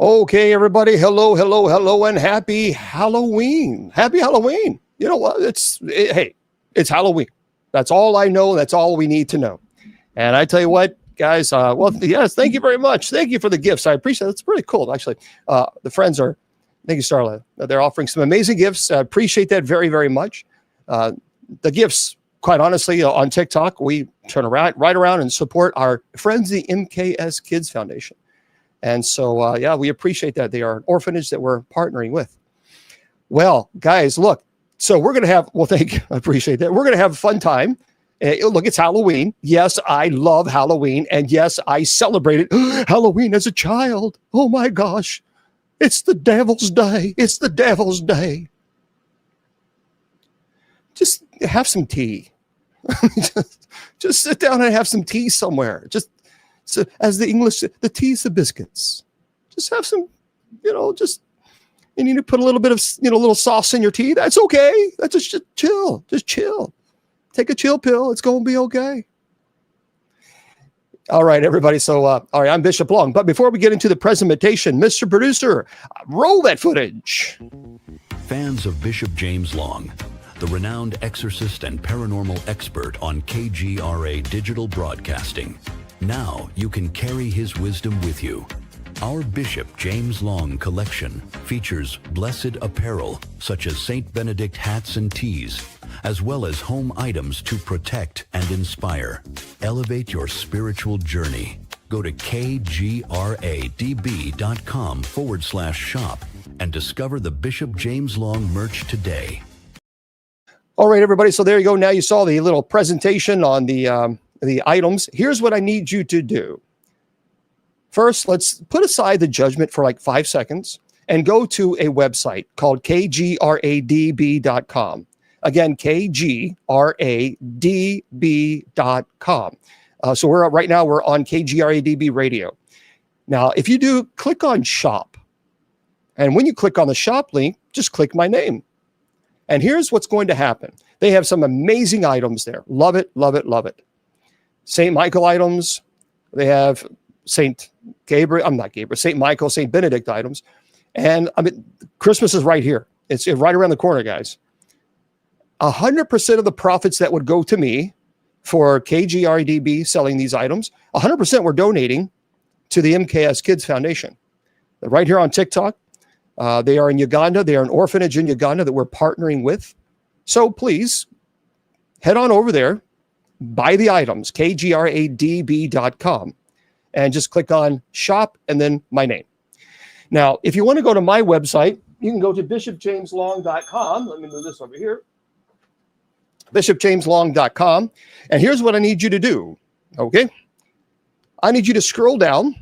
Okay, everybody. Hello, hello, hello, and happy Halloween. Happy Halloween. You know what? Hey, it's Halloween. That's all I know. That's all we need to know. And I tell you what, guys, yes, thank you very much. Thank you for the gifts. I appreciate it. It's pretty cool, actually. The friends are, thank you, Starla. They're offering some amazing gifts. I appreciate that very, very much. The gifts, quite honestly, on TikTok, we turn right around and support our friends, the MKS Kids Foundation. And so, we appreciate that. They are an orphanage that we're partnering with. Well, guys, look, so we're going to have, thank you. I appreciate that. We're going to have a fun time. Look, it's Halloween. Yes, I love Halloween. And yes, I celebrated Halloween as a child. Oh my gosh. It's the devil's day. It's the devil's day. Just have some tea. just sit down and have some tea somewhere. So as the English, the tea's the biscuits. Just have some, you need to put a little bit of, little sauce in your tea. That's okay. That's just chill. Just chill. Take a chill pill. It's going to be okay. All right, everybody. So, all right, I'm Bishop Long. But before we get into the presentation, Mr. Producer, roll that footage. Fans of Bishop James Long, the renowned exorcist and paranormal expert on KGRA Digital Broadcasting. Now you can carry his wisdom with you. Our Bishop James Long collection features blessed apparel such as St. Benedict hats and tees, as well as home items to protect and inspire. Elevate your spiritual journey. Go to kgradb.com/shop and discover the Bishop James Long merch today. All right, everybody. So there you go. Now you saw the little presentation on the items. Here's what I need you to do. First, let's put aside the judgment for like 5 seconds and go to a website called kgradb.com. Again, kgradb.com. So right now we're on KGRADB radio. Now, if you do, click on shop. And when you click on the shop link, just click my name. And here's what's going to happen. They have some amazing items there. Love it, love it, love it. St. Michael items. They have St. Michael, St. Benedict items. And I mean, Christmas is right here. It's right around the corner, guys. 100% of the profits that would go to me for KGRDB selling these items, 100% we're donating to the MKS Kids Foundation. They're right here on TikTok. They are in Uganda. They are an orphanage in Uganda that we're partnering with. So please head on over there, buy the items, kgradb.com, and just click on shop and then my name. Now, if you want to go to my website, you can go to bishopjameslong.com. Let me move this over here. bishopjameslong.com. And here's what I need you to do. Okay. I need you to scroll down.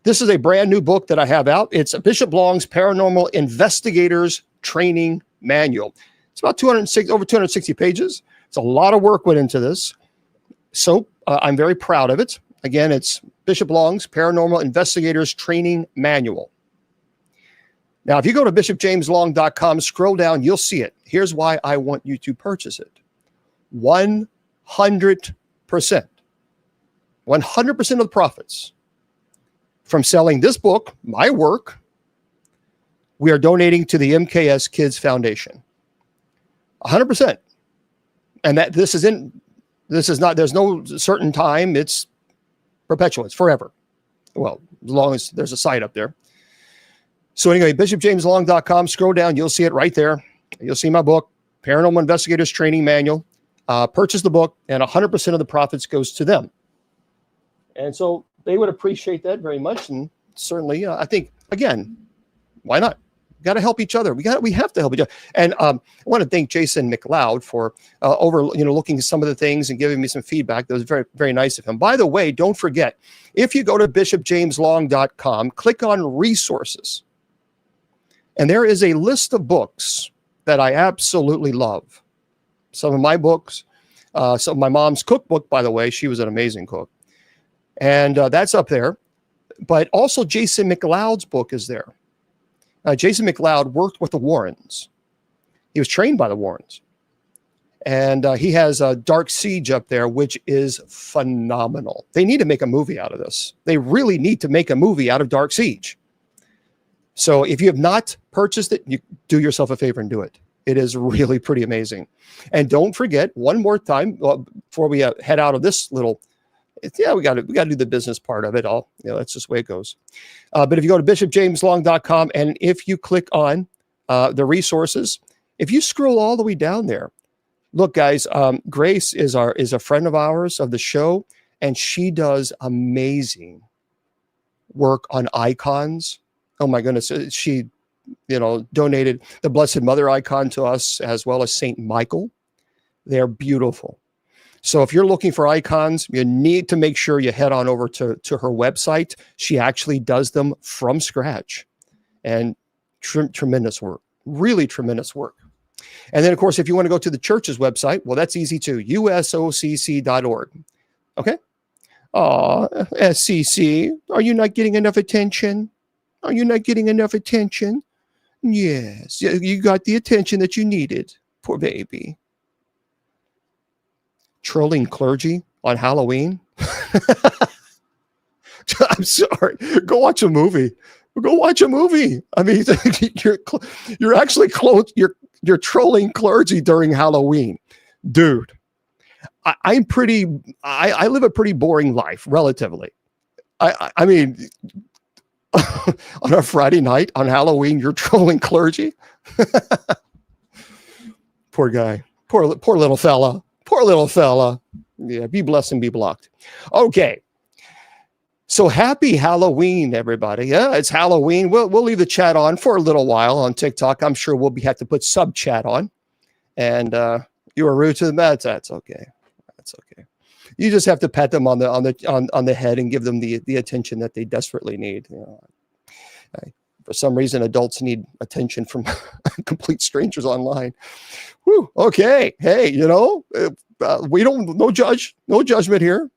This is a brand new book that I have out. It's Bishop Long's Paranormal Investigators Training Manual. It's about over 260 pages. It's a lot of work went into this. So I'm very proud of it. Again, it's Bishop Long's Paranormal Investigators Training Manual. Now, if you go to bishopjameslong.com, scroll down, you'll see it. Here's why I want you to purchase it. 100%. 100% of the profits from selling this book, my work, we are donating to the MKS Kids Foundation. 100%. And that this is not, there's no certain time. It's perpetual. It's forever. Well, as long as there's a site up there. So anyway, bishopjameslong.com, scroll down. You'll see it right there. You'll see my book, Paranormal Investigators Training Manual. Purchase the book, and 100% of the profits goes to them. And so they would appreciate that very much. And certainly, I think, again, why not? Got to help each other. We have to help each other. And I want to thank Jason McLeod for looking at some of the things and giving me some feedback. That was very, very nice of him. By the way, don't forget, if you go to bishopjameslong.com, click on resources. And there is a list of books that I absolutely love. Some of my books, some of my mom's cookbook, by the way, she was an amazing cook. And that's up there. But also Jason McLeod's book is there. Jason McLeod worked with the Warrens. He was trained by the Warrens. And he has Dark Siege up there, which is phenomenal. They need to make a movie out of this. They really need to make a movie out of Dark Siege. So if you have not purchased it, you do yourself a favor and do it. It is really pretty amazing. And don't forget, one more time before we head out of this little, we got to do the business part of it all. That's just the way it goes. But if you go to bishopjameslong.com and if you click on the resources, if you scroll all the way down there, look, guys, Grace is a friend of ours of the show, and she does amazing work on icons. Oh my goodness, she donated the Blessed Mother icon to us, as well as Saint Michael. They're beautiful. So if you're looking for icons, you need to make sure you head on over to her website. She actually does them from scratch, and tremendous work, really tremendous work. And then, of course, if you want to go to the church's website, well, that's easy too, usocc.org. Okay? SCC, are you not getting enough attention? Are you not getting enough attention? Yes, you got the attention that you needed. Poor baby. Trolling clergy on Halloween? I'm sorry. Go watch a movie. Go watch a movie. I mean, you're actually close. You're trolling clergy during Halloween, dude. I live a pretty boring life, relatively. I mean, on a Friday night on Halloween, you're trolling clergy. Poor guy. Poor little fella. Poor little fella. Yeah, be blessed and be blocked. Okay. So happy Halloween, everybody. Yeah, it's Halloween. We'll leave the chat on for a little while on TikTok. I'm sure we'll have to put sub chat on. And you were rude to them. That's okay. That's okay. You just have to pat them on the head and give them the attention that they desperately need. For some reason, adults need attention from complete strangers online. Whew, okay. Hey, we don't, no judgment here.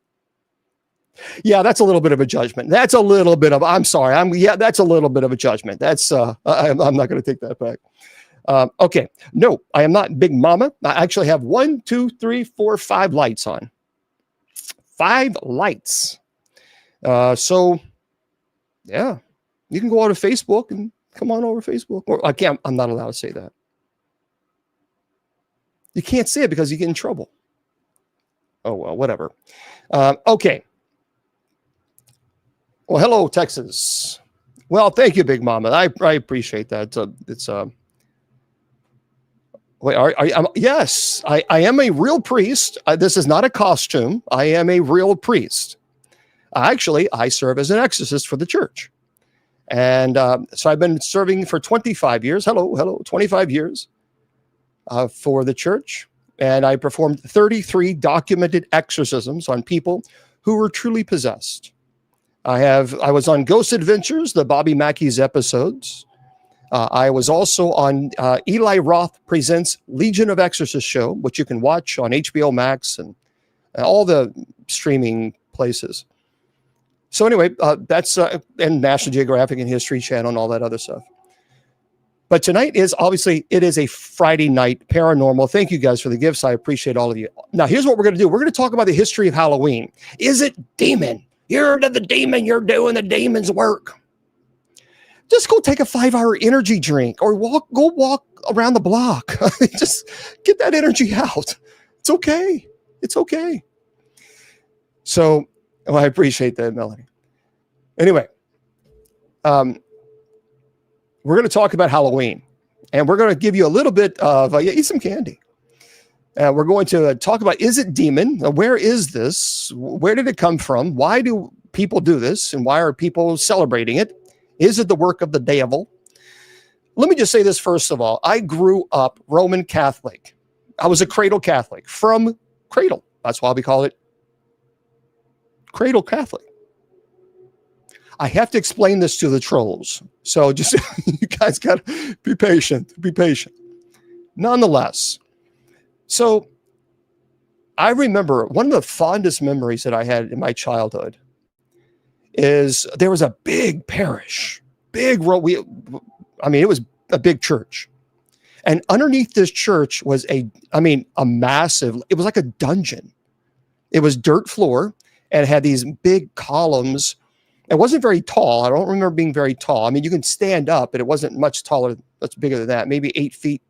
Yeah, that's a little bit of a judgment. That's a little bit of, I'm sorry. That's a little bit of a judgment. That's, I'm not going to take that back. Okay. No, I am not Big Mama. I actually have 1, 2, 3, 4, 5 lights on. 5 lights. So yeah, you can go out to Facebook and come on over to Facebook. Or I'm not allowed to say that. You can't say it because you get in trouble. Oh, well, whatever. Okay. Well, hello, Texas. Well, thank you, Big Mama. I appreciate that. Yes, I am a real priest. This is not a costume. I am a real priest. Actually, I serve as an exorcist for the church. And so I've been serving for 25 years. Hello, 25 years for the church. And I performed 33 documented exorcisms on people who were truly possessed. I was on Ghost Adventures, the Bobby Mackey's episodes. I was also on Eli Roth Presents Legion of Exorcists show, which you can watch on HBO Max and all the streaming places. So anyway, that's and National Geographic and History Channel and all that other stuff. But tonight is it is a Friday night paranormal. Thank you guys for the gifts. I appreciate all of you. Now, here's what we're going to do. We're going to talk about the history of Halloween. Is it demon? You're the demon. You're doing the demon's work. Just go take a 5-hour energy drink or go walk around the block. Just get that energy out. It's okay. It's okay. So I appreciate that, Melanie. Anyway, we're going to talk about Halloween, and we're going to give you a little bit of eat some candy. We're going to talk about, is it demon? Where is this? Where did it come from? Why do people do this? And why are people celebrating it? Is it the work of the devil? Let me just say this first of all. I grew up Roman Catholic. I was a cradle Catholic from cradle. That's why we call it cradle Catholic. I have to explain this to the trolls. So just, you guys got to be patient. Be patient. Nonetheless, so I remember one of the fondest memories that I had in my childhood is there was a big parish, big road. It was a big church. And underneath this church was a massive, it was like a dungeon. It was dirt floor and it had these big columns It wasn't very tall. I don't remember being very tall. I mean, you can stand up, but it wasn't much taller. That's bigger than that. Maybe 8 feet,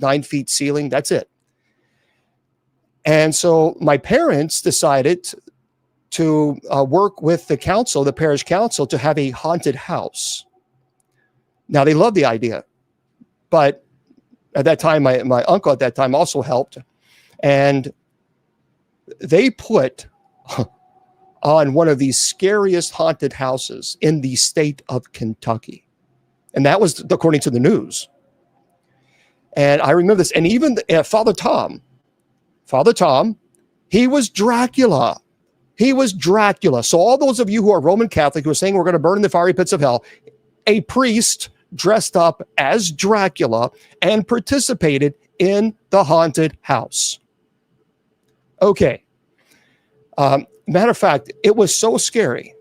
9 feet ceiling. That's it. And so my parents decided to work with the council, the parish council, to have a haunted house. Now, they loved the idea, but at that time, my uncle at that time also helped. And they put on one of the scariest haunted houses in the state of Kentucky. And that was according to the news. And I remember this. And even Father Tom, he was Dracula. He was Dracula. So all those of you who are Roman Catholic who are saying we're going to burn in the fiery pits of hell, a priest dressed up as Dracula and participated in the haunted house. Okay. Matter of fact, it was so scary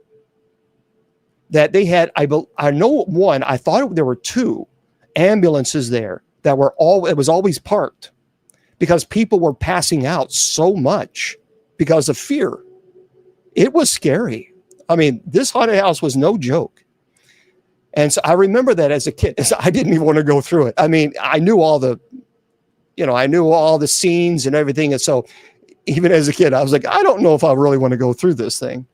that they had, I know one, I thought there were 2 ambulances there that it was always parked because people were passing out so much because of fear. It was scary. I mean, this haunted house was no joke. And so I remember that as a kid. I didn't even want to go through it. I mean, I knew all the scenes and everything. And so even as a kid, I was like, I don't know if I really want to go through this thing.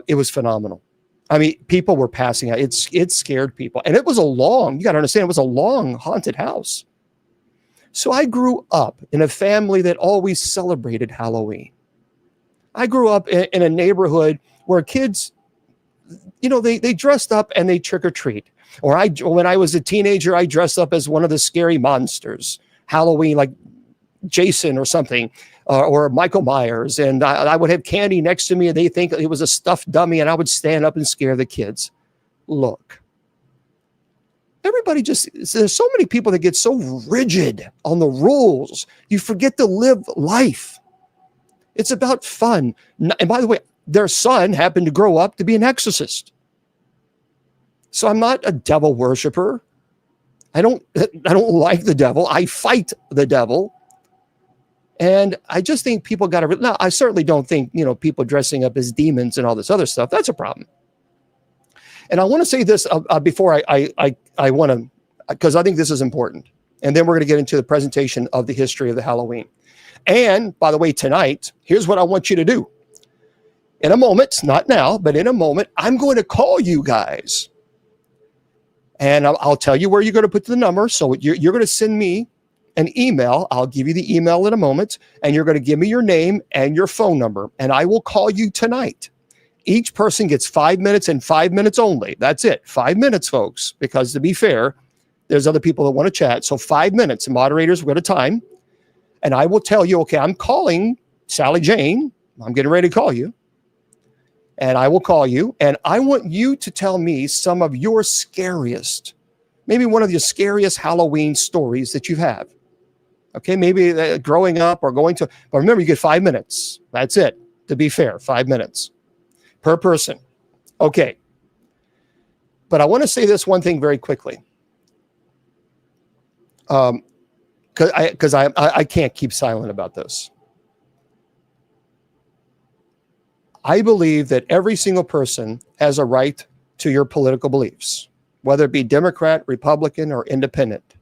It was phenomenal. I mean, people were passing out. It scared people. And you got to understand, it was a long haunted house. So I grew up in a family that always celebrated Halloween. I grew up in a neighborhood where kids, they dressed up and they trick or treat. Or when I was a teenager, I dressed up as one of the scary monsters, Halloween, like Jason or something, or Michael Myers. And I would have candy next to me and they think it was a stuffed dummy and I would stand up and scare the kids. Look, there's so many people that get so rigid on the rules. You forget to live life. It's about fun. And by the way, their son happened to grow up to be an exorcist. So I'm not a devil worshiper. I don't like the devil. I fight the devil. And I just think people got to, now I certainly don't think, people dressing up as demons and all this other stuff, that's a problem. And I want to say this before I want to, because I think this is important. And then we're going to get into the presentation of the history of the Halloween. And by the way, tonight, here's what I want you to do. In a moment, not now, but in a moment, I'm going to call you guys. And I'll tell you where you're going to put the number. So you're going to send me an email. I'll give you the email in a moment. And you're going to give me your name and your phone number. And I will call you tonight. Each person gets 5 minutes and 5 minutes only. That's it. 5 minutes, folks. Because to be fair, there's other people that want to chat. So 5 minutes. Moderators, we're at a time. And I will tell you, okay, I'm calling Sally Jane. I'm getting ready to call you. And I will call you. And I want you to tell me some of your scariest, maybe one of your scariest Halloween stories that you have. Okay, maybe growing up or going to, but remember, you get 5 minutes. That's it. To be fair, 5 minutes per person. Okay. But I want to say this one thing very quickly. Because I can't keep silent about this. I believe that every single person has a right to your political beliefs, whether it be Democrat, Republican, or independent.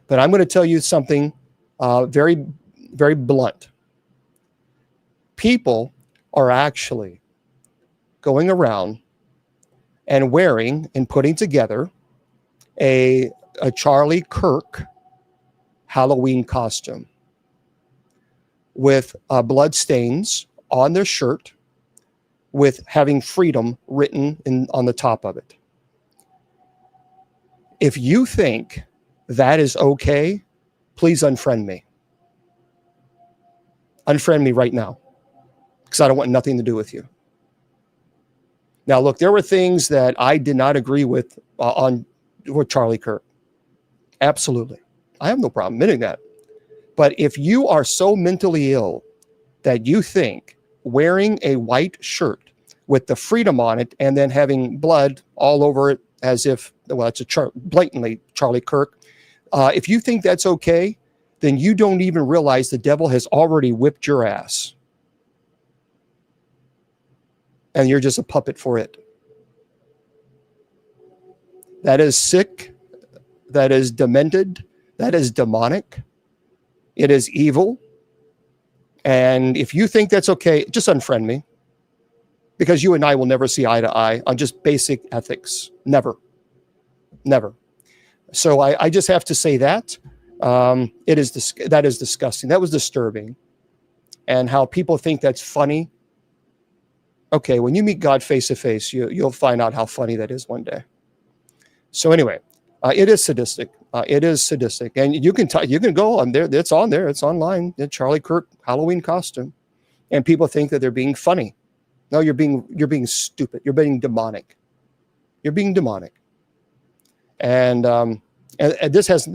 But I'm going to tell you something very, very blunt. People are actually going around and wearing and putting together a Charlie Kirk Halloween costume with blood stains on their shirt, with having freedom written on the top of it. If you think that is okay, please unfriend me. Unfriend me right now, because I don't want nothing to do with you. Now, look, there were things that I did not agree with with Charlie Kirk. Absolutely. I have no problem admitting that. But if you are so mentally ill that you think wearing a white shirt with the freedom on it and then having blood all over it as if, well, it's blatantly Charlie Kirk. If you think that's okay, then you don't even realize the devil has already whipped your ass. and you're just a puppet for it. That is sick. That is demented. That is demonic. It is evil. And if you think that's okay, just unfriend me, because you and I will never see eye to eye on just basic ethics. Never. Never. So I just have to say that. That is disgusting. That was disturbing. And how people think that's funny. Okay, when you meet God face to face, you'll find out how funny that is one day. So anyway, it is sadistic. It is sadistic, and you can go on there. It's on there. It's online. The Charlie Kirk Halloween costume, and people think that they're being funny. No, you're being stupid. You're being demonic. You're being demonic. And this has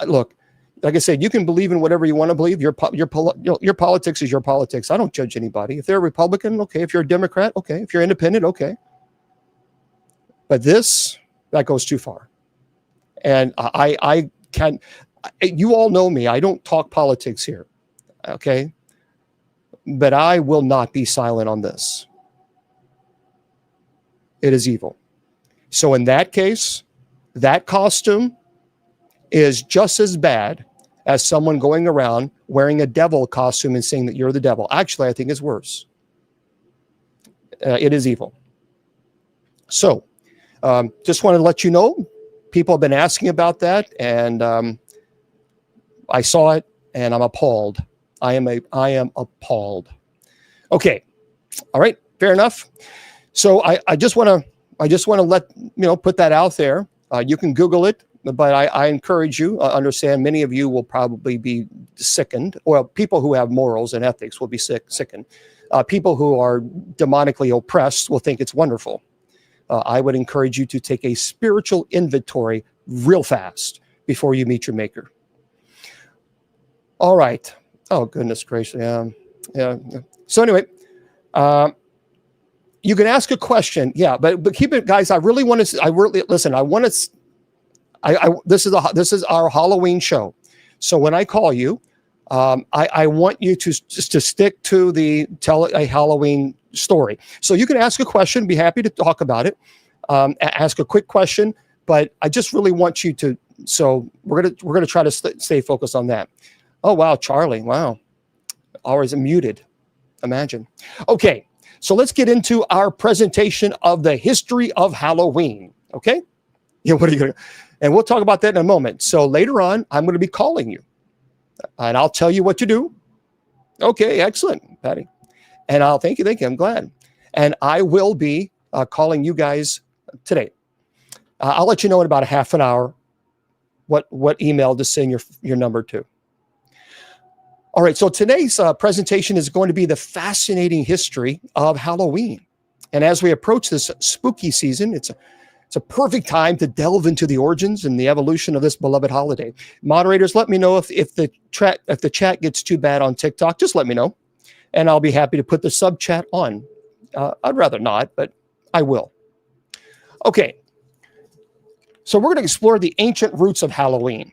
look. Like I said, you can believe in whatever you want to believe. Your politics is your politics. I don't judge anybody. If they're a Republican, okay. If you're a Democrat, okay. If you're independent, okay. But that goes too far. And I can't. You all know me. I don't talk politics here, okay. But I will not be silent on this. It is evil. So in that case, that costume is just as bad as someone going around wearing a devil costume and saying that you're the devil. Actually, I think it's worse. It is evil. So, just want to let you know, people have been asking about that, and I saw it, and I'm appalled. I am appalled. Okay, all right, fair enough. So I just want to let put that out there. You can Google it. But I encourage you, understand many of you will probably be sickened, or people who have morals and ethics will be sickened. People who are demonically oppressed will think it's wonderful. I would encourage you to take a spiritual inventory real fast before you meet your maker. All right. Oh, goodness gracious. Yeah. So anyway, you can ask a question. Yeah, but keep it, guys. I want to. This is our Halloween show. So when I call you, I want you to stick to tell a Halloween story. So you can ask a question, be happy to talk about it. Ask a quick question, but I just really want you to. So we're gonna try to stay focused on that. Oh wow, Charlie! Wow, always muted. Imagine. Okay, so let's get into our presentation of the history of Halloween. Okay. Yeah. What are you gonna? And we'll talk about that in a moment. So later on, I'm going to be calling you, and I'll tell you what to do. Okay, excellent, Patty. And I'll thank you. I'm glad. And I will be calling you guys today. I'll let you know in about a half an hour what email to send your number to. All right. So today's presentation is going to be the fascinating history of Halloween. And as we approach this spooky season, it's a perfect time to delve into the origins and the evolution of this beloved holiday. Moderators, let me know if the chat gets too bad on TikTok. Just let me know, and I'll be happy to put the sub chat on. I'd rather not, but I will. Okay, so we're going to explore the ancient roots of Halloween,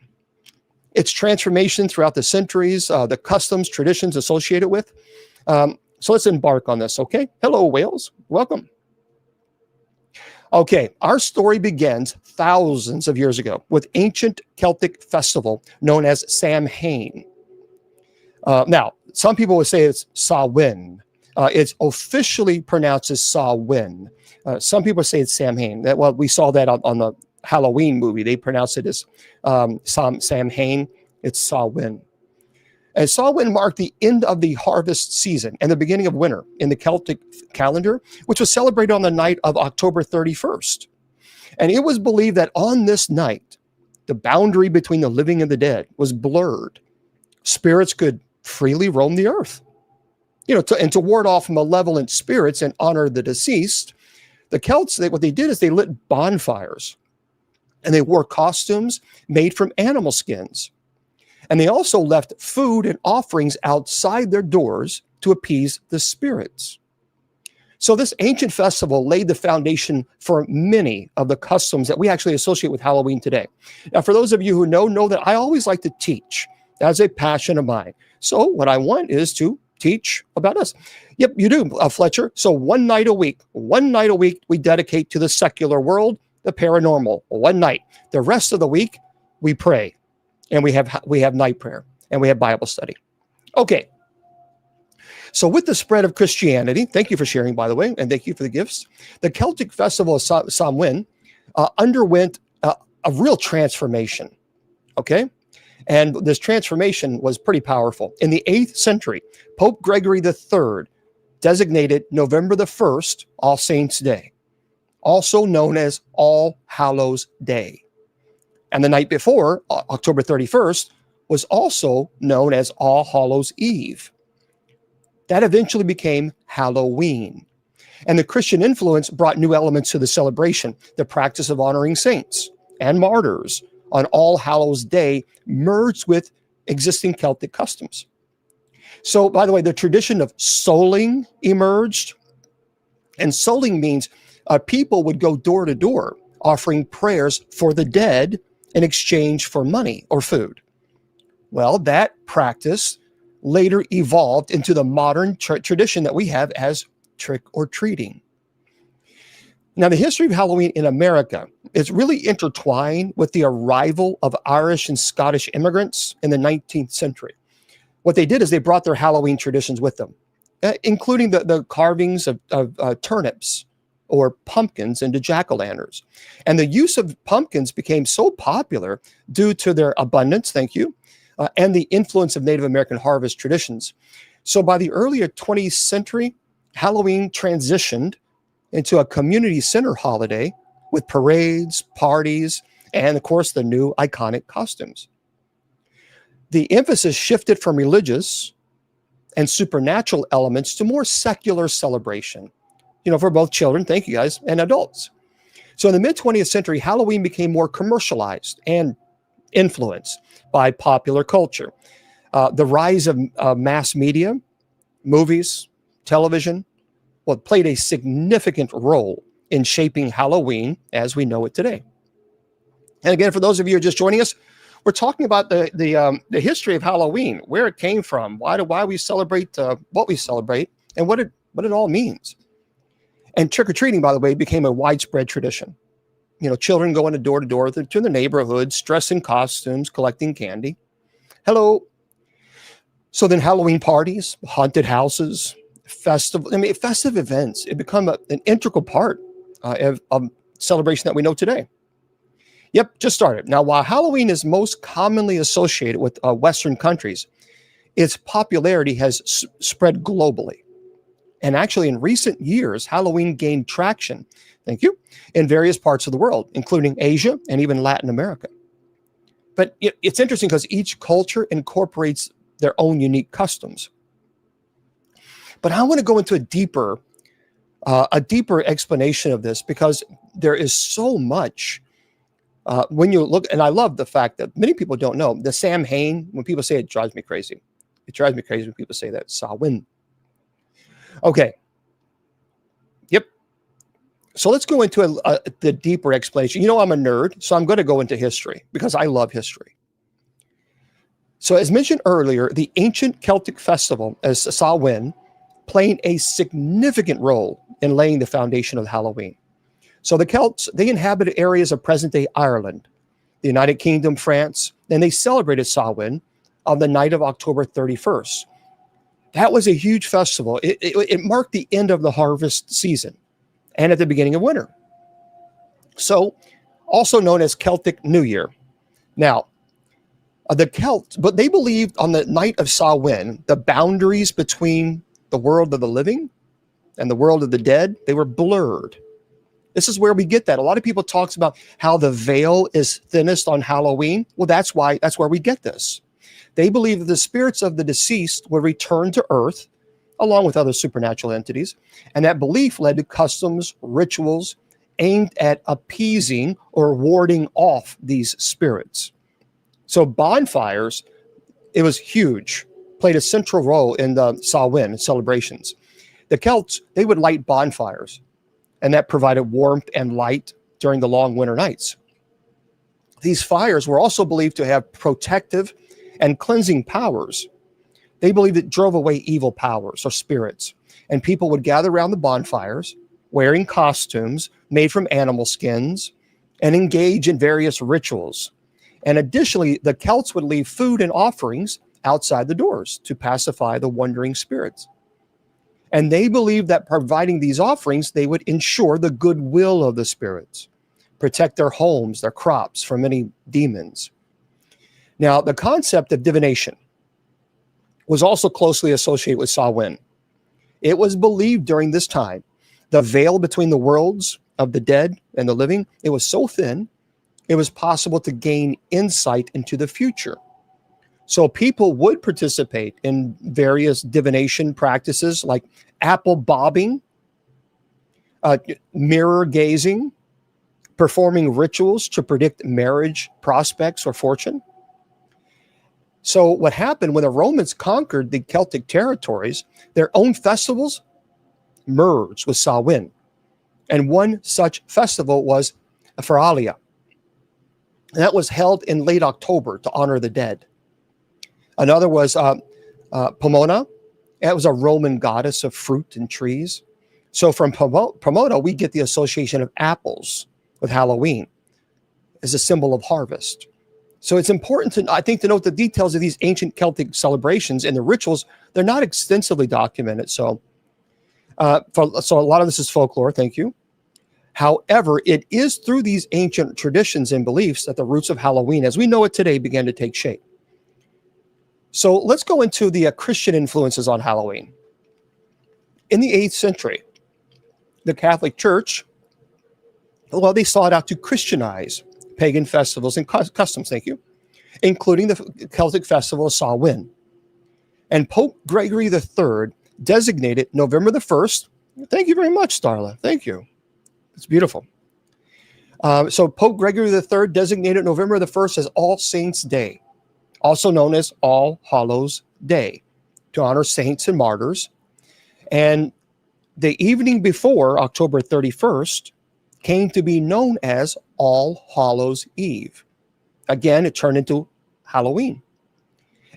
its transformation throughout the centuries, the customs, traditions associated with. So let's embark on this, okay? Hello, Wales. Welcome. Okay, our story begins thousands of years ago with ancient Celtic festival known as Samhain. Now, some people would say it's Samhain. It's officially pronounced as Samhain. Some people say it's Samhain. Well, we saw that on the Halloween movie. They pronounce it as Samhain. It's Samhain. And Samhain marked the end of the harvest season and the beginning of winter in the Celtic calendar, which was celebrated on the night of October 31st. And it was believed that on this night, the boundary between the living and the dead was blurred. Spirits could freely roam the earth. To ward off malevolent spirits and honor the deceased, the Celts, what they did is they lit bonfires, and they wore costumes made from animal skins. And they also left food and offerings outside their doors to appease the spirits. So this ancient festival laid the foundation for many of the customs that we actually associate with Halloween today. Now, for those of you who know that I always like to teach. That's a passion of mine. So what I want is to teach about us. Yep, you do, Fletcher. So one night a week, we dedicate to the secular world, the paranormal, one night. The rest of the week, we pray, and we have night prayer, and we have Bible study. Okay. So with the spread of Christianity, thank you for sharing, by the way, and thank you for the gifts. The Celtic festival of Samhain underwent a real transformation. Okay. And this transformation was pretty powerful. In the 8th century, Pope Gregory III designated November the 1st, All Saints' Day, also known as All Hallows' Day. And the night before, October 31st, was also known as All Hallows' Eve. That eventually became Halloween. And the Christian influence brought new elements to the celebration. The practice of honoring saints and martyrs on All Hallows' Day merged with existing Celtic customs. So, by the way, the tradition of souling emerged. And souling means people would go door to door offering prayers for the dead in exchange for money or food. Well, that practice later evolved into the modern tradition that we have as trick or treating. Now, the history of Halloween in America is really intertwined with the arrival of Irish and Scottish immigrants in the 19th century. What they did is they brought their Halloween traditions with them, including the carvings of turnips or pumpkins into jack-o'-lanterns. And the use of pumpkins became so popular due to their abundance, thank you, and the influence of Native American harvest traditions. So by the earlier 20th century, Halloween transitioned into a community center holiday with parades, parties, and of course the new iconic costumes. The emphasis shifted from religious and supernatural elements to more secular celebration, for both children, thank you guys, and adults. So in the mid-20th century, Halloween became more commercialized and influenced by popular culture. The rise of mass media, movies, television, played a significant role in shaping Halloween as we know it today. And again, for those of you who are just joining us, we're talking about the history of Halloween, where it came from, why we celebrate what we celebrate, and what it all means. And trick-or-treating, by the way, became a widespread tradition. Children going door to door to the neighborhoods, dressed in costumes, collecting candy. Hello. So then Halloween parties, haunted houses, festive events, it become an integral part of celebration that we know today. Yep, just started. Now, while Halloween is most commonly associated with Western countries, its popularity has spread globally. And actually, in recent years, Halloween gained traction, thank you, in various parts of the world, including Asia and even Latin America. But it's interesting because each culture incorporates their own unique customs. But I want to go into a deeper explanation of this, because there is so much when you look, and I love the fact that many people don't know the Samhain. When people say it, drives me crazy. It drives me crazy when people say that. Samhain. Okay. Yep. So let's go into the deeper explanation. I'm a nerd, so I'm going to go into history because I love history. So as mentioned earlier, the ancient Celtic festival as Samhain playing a significant role in laying the foundation of Halloween. So the Celts, they inhabited areas of present-day Ireland, the United Kingdom, France, and they celebrated Samhain on the night of October 31st. That was a huge festival. It marked the end of the harvest season and at the beginning of winter. So also known as Celtic New Year. Now, the Celts, but they believed on the night of Samhain, the boundaries between the world of the living and the world of the dead, they were blurred. This is where we get that. A lot of people talks about how the veil is thinnest on Halloween. Well, that's where we get this. They believe that the spirits of the deceased would return to earth along with other supernatural entities. And that belief led to customs, rituals aimed at appeasing or warding off these spirits. So bonfires, it was huge, played a central role in the Samhain celebrations. The Celts, they would light bonfires, and that provided warmth and light during the long winter nights. These fires were also believed to have protective and cleansing powers. They believed it drove away evil powers or spirits. And people would gather around the bonfires, wearing costumes made from animal skins, and engage in various rituals. And additionally, the Celts would leave food and offerings outside the doors to pacify the wandering spirits. And they believed that providing these offerings, they would ensure the goodwill of the spirits, protect their homes, their crops from any demons. Now, the concept of divination was also closely associated with Samhain. It was believed during this time, the veil between the worlds of the dead and the living, it was so thin, it was possible to gain insight into the future. So people would participate in various divination practices like apple bobbing, mirror gazing, performing rituals to predict marriage prospects or fortune. So what happened when the Romans conquered the Celtic territories, their own festivals merged with Samhain. And one such festival was Feralia. That was held in late October to honor the dead. Another was Pomona. That was a Roman goddess of fruit and trees. So from Pomona, we get the association of apples with Halloween as a symbol of harvest. So it's important to, I think, to note the details of these ancient Celtic celebrations and the rituals. They're not extensively documented. So a lot of this is folklore. Thank you. However, it is through these ancient traditions and beliefs that the roots of Halloween, as we know it today, began to take shape. So let's go into the Christian influences on Halloween. In the 8th century, the Catholic Church, well, they sought out to Christianize pagan festivals and customs, thank you, including the Celtic festival of Samhain. And Pope Gregory III designated November the 1st. Thank you very much, Starla. Thank you. It's beautiful. So Pope Gregory III designated November the 1st as All Saints' Day, also known as All Hallows' Day, to honor saints and martyrs. And the evening before, October 31st, came to be known as All Hallows' Eve. Again, it turned into Halloween.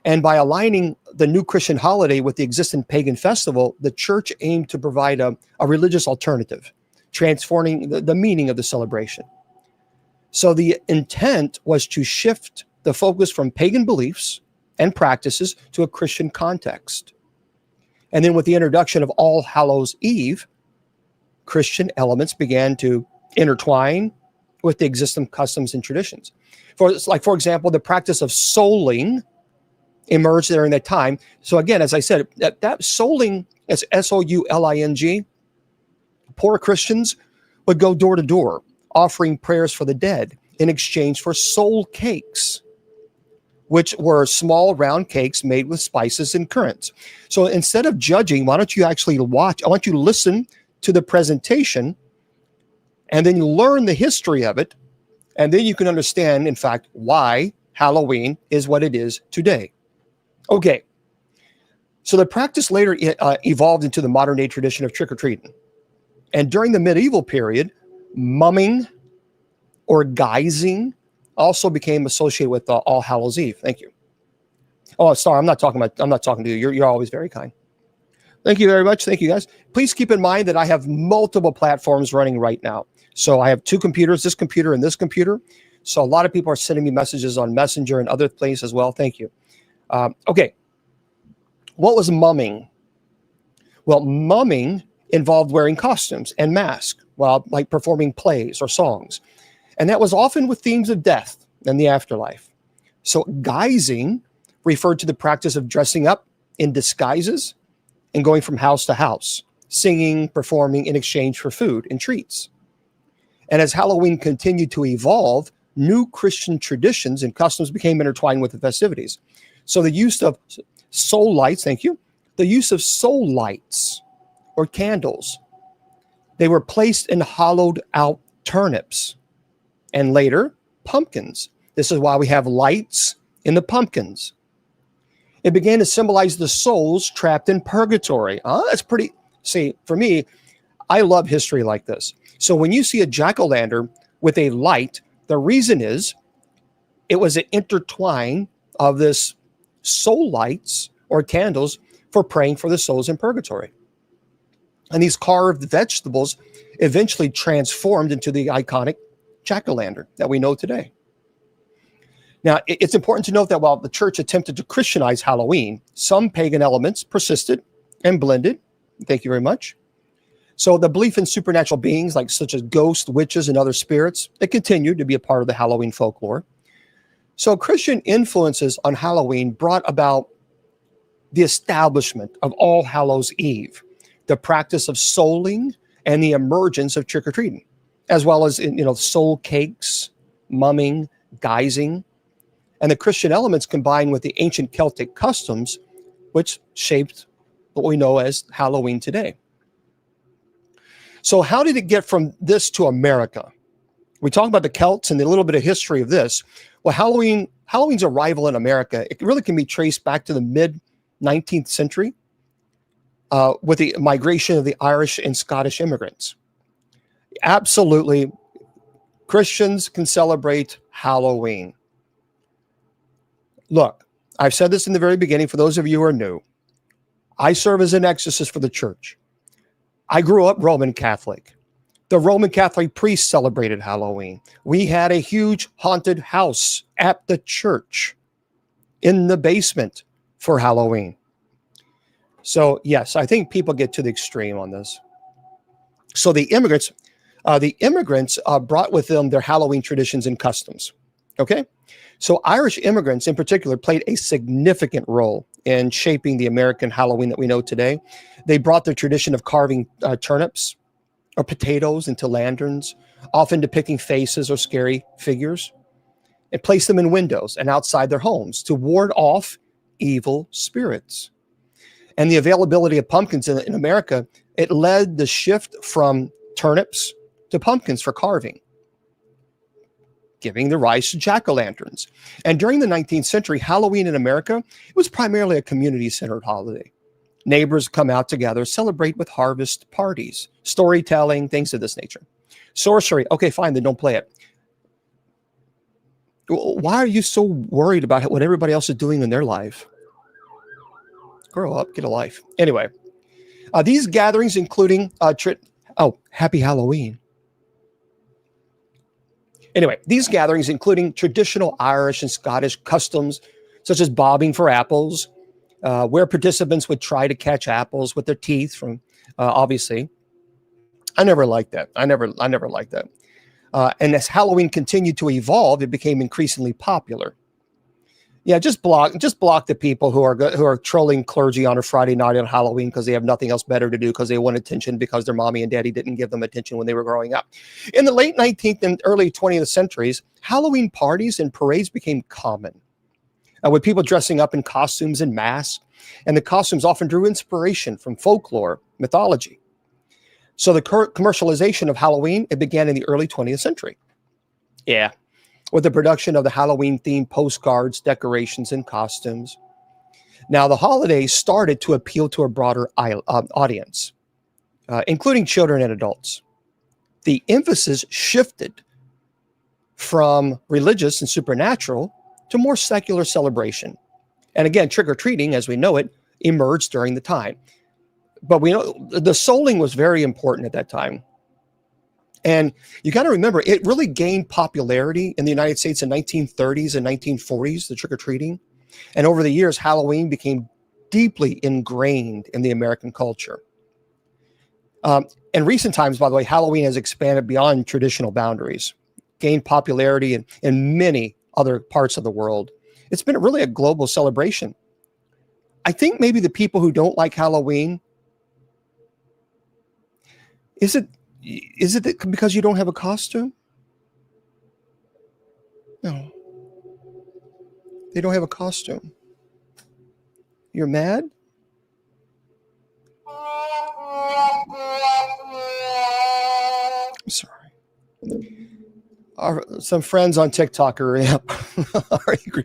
And by aligning the new Christian holiday with the existing pagan festival, the church aimed to provide a religious alternative, transforming the meaning of the celebration. So the intent was to shift the focus from pagan beliefs and practices to a Christian context. And then with the introduction of All Hallows' Eve, Christian elements began to intertwine with the existing customs and traditions. For example, the practice of souling emerged during that time. So again, as I said, that souling, as S-O-U-L-I-N-G, poor Christians would go door to door, offering prayers for the dead in exchange for soul cakes, which were small round cakes made with spices and currants. So instead of judging, why don't you actually watch? I want you to listen to the presentation, and then you learn the history of it, and then you can understand, in fact, why Halloween is what it is today. Okay, so the practice later evolved into the modern-day tradition of trick-or-treating. And during the medieval period, mumming or guising also became associated with All Hallows' Eve. Thank you. Oh, sorry, I'm not talking to you. You're always very kind. Thank you very much. Thank you, guys. Please keep in mind that I have multiple platforms running right now. So I have two computers, this computer and this computer. So a lot of people are sending me messages on Messenger and other places as well. Thank you. Okay. What was mumming? Well, mumming involved wearing costumes and masks while like performing plays or songs. And that was often with themes of death and the afterlife. So guising referred to the practice of dressing up in disguises and going from house to house, singing, performing in exchange for food and treats. And as Halloween continued to evolve, new Christian traditions and customs became intertwined with the festivities. So the use of soul lights, thank you, the use of soul lights or candles, they were placed in hollowed out turnips and later pumpkins. This is why we have lights in the pumpkins. It began to symbolize the souls trapped in purgatory. That's pretty, see, for me, I love history like this. So when you see a jack-o'-lantern with a light, the reason is it was an intertwine of this soul lights or candles for praying for the souls in purgatory. And these carved vegetables eventually transformed into the iconic jack-o'-lantern that we know today. Now, it's important to note that while the church attempted to Christianize Halloween, some pagan elements persisted and blended. Thank you very much. So the belief in supernatural beings, like such as ghosts, witches, and other spirits, it continued to be a part of the Halloween folklore. So Christian influences on Halloween brought about the establishment of All Hallows Eve, the practice of souling, and the emergence of trick-or-treating, as well as soul cakes, mumming, guising, and the Christian elements combined with the ancient Celtic customs, which shaped what we know as Halloween today. So how did it get from this to America? We talk about the Celts and a little bit of history of this. Well, Halloween's arrival in America, it really can be traced back to the mid-19th century with the migration of the Irish and Scottish immigrants. Absolutely, Christians can celebrate Halloween. Look, I've said this in the very beginning for those of you who are new. I serve as an exorcist for the church. I grew up Roman Catholic. The Roman Catholic priests celebrated Halloween. We had a huge haunted house at the church in the basement for Halloween. So yes, I think people get to the extreme on this. So the immigrants brought with them their Halloween traditions and customs. Okay? So Irish immigrants in particular played a significant role in shaping the American Halloween that we know today. They brought the tradition of carving turnips or potatoes into lanterns, often depicting faces or scary figures, and placed them in windows and outside their homes to ward off evil spirits. And the availability of pumpkins in America, it led the shift from turnips to pumpkins for carving, giving the rise to jack-o'-lanterns. And during the 19th century, Halloween in America, it was primarily a community-centered holiday. Neighbors come out together, celebrate with harvest parties, storytelling, things of this nature. Sorcery, okay, fine, then don't play it. Why are you so worried about what everybody else is doing in their life? Grow up, get a life. Anyway, these gatherings including, happy Halloween. Anyway, these gatherings including traditional Irish and Scottish customs, such as bobbing for apples, where participants would try to catch apples with their teeth from, obviously. I never liked that. I never liked that. And as Halloween continued to evolve, it became increasingly popular. Yeah, just block the people who are trolling clergy on a Friday night on Halloween because they have nothing else better to do because they want attention because their mommy and daddy didn't give them attention when they were growing up. In the late 19th and early 20th centuries, Halloween parties and parades became common, with people dressing up in costumes and masks, and the costumes often drew inspiration from folklore, mythology. So the commercialization of Halloween, it began in the early 20th century. Yeah. With the production of the Halloween-themed postcards, decorations, and costumes. Now, the holiday started to appeal to a broader audience, including children and adults. The emphasis shifted from religious and supernatural to more secular celebration. And again, trick-or-treating, as we know it, emerged during the time. But we know the souling was very important at that time. And you got to remember, it really gained popularity in the United States in 1930s and 1940s, the trick-or-treating. And over the years, Halloween became deeply ingrained in the American culture. In recent times, by the way, Halloween has expanded beyond traditional boundaries, gained popularity in many other parts of the world. It's been really a global celebration. I think maybe the people who don't like Halloween, is it because you don't have a costume? No. They don't have a costume. You're mad? I'm sorry. Some friends on TikTok are angry.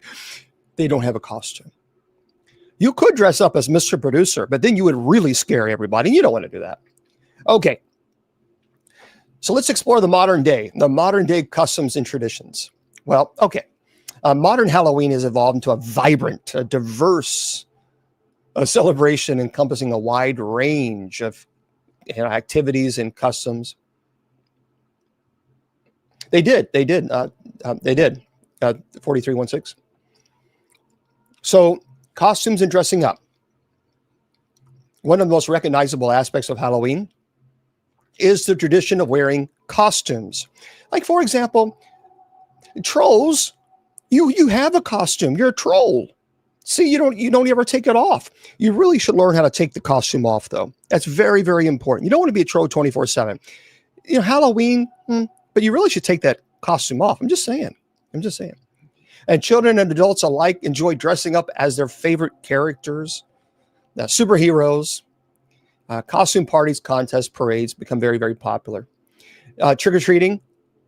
They don't have a costume. You could dress up as Mr. Producer, but then you would really scare everybody. You don't want to do that. Okay. So let's explore the modern day customs and traditions. Well, okay. Modern Halloween has evolved into a vibrant, diverse a celebration encompassing a wide range of activities and customs. They did. 4316. So costumes and dressing up. One of the most recognizable aspects of Halloween is the tradition of wearing costumes. Like, for example, trolls, you have a costume. You're a troll. See, you don't ever take it off. You really should learn how to take the costume off, though. That's very, very important. You don't want to be a troll 24/7. Halloween, but you really should take that costume off. I'm just saying. And children and adults alike enjoy dressing up as their favorite characters. Now, superheroes, costume parties, contests, parades become very, very popular. Trick-or-treating,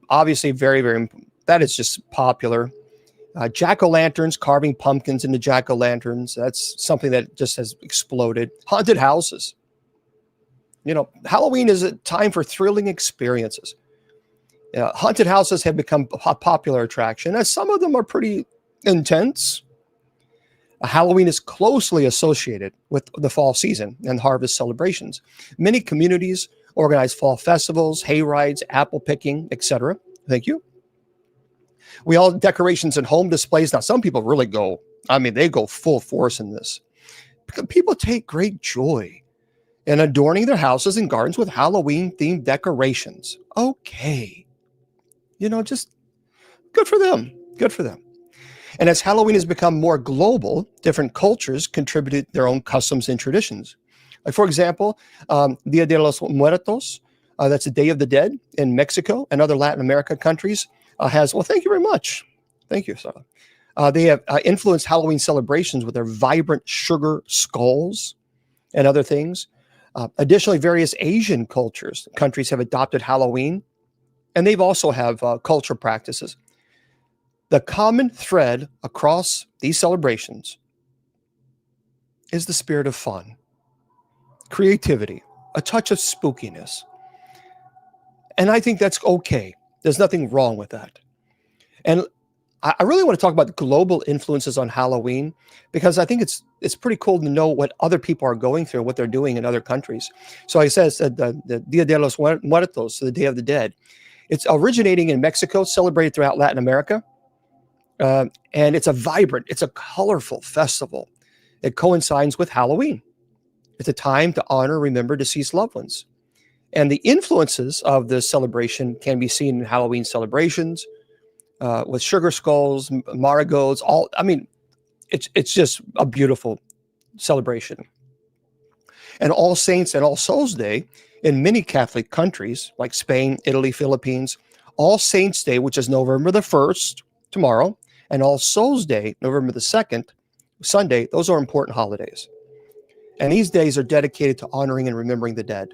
obviously very, very, that is just popular. Jack-o'-lanterns, carving pumpkins into jack-o'-lanterns. That's something that just has exploded. Haunted houses. Halloween is a time for thrilling experiences. Haunted houses have become a popular attraction, as some of them are pretty intense. Halloween is closely associated with the fall season and harvest celebrations. Many communities organize fall festivals, hay rides, apple picking, etc. Thank you. We all decorations and home displays. Now, some people really they go full force in this. People take great joy in adorning their houses and gardens with Halloween-themed decorations. Okay. Just good for them. Good for them. And as Halloween has become more global, different cultures contributed their own customs and traditions. Like, for example, Dia de los Muertos, that's the Day of the Dead in Mexico and other Latin America countries, thank you very much. Thank you, Sarah. They have influenced Halloween celebrations with their vibrant sugar skulls and other things. Additionally, various Asian countries have adopted Halloween, and they've also have cultural practices. The common thread across these celebrations is the spirit of fun, creativity, a touch of spookiness. And I think that's okay. There's nothing wrong with that. And I really want to talk about the global influences on Halloween, because I think it's pretty cool to know what other people are going through, what they're doing in other countries. So I said the Dia de los Muertos, the Day of the Dead. It's originating in Mexico, celebrated throughout Latin America. And it's a colorful festival. It coincides with Halloween. It's a time to honor, remember deceased loved ones. And the influences of this celebration can be seen in Halloween celebrations with sugar skulls, marigolds, it's just a beautiful celebration. And All Saints and All Souls Day in many Catholic countries like Spain, Italy, Philippines, All Saints Day, which is November the 1st, tomorrow, and All Souls Day, November the 2nd, Sunday, those are important holidays. And these days are dedicated to honoring and remembering the dead.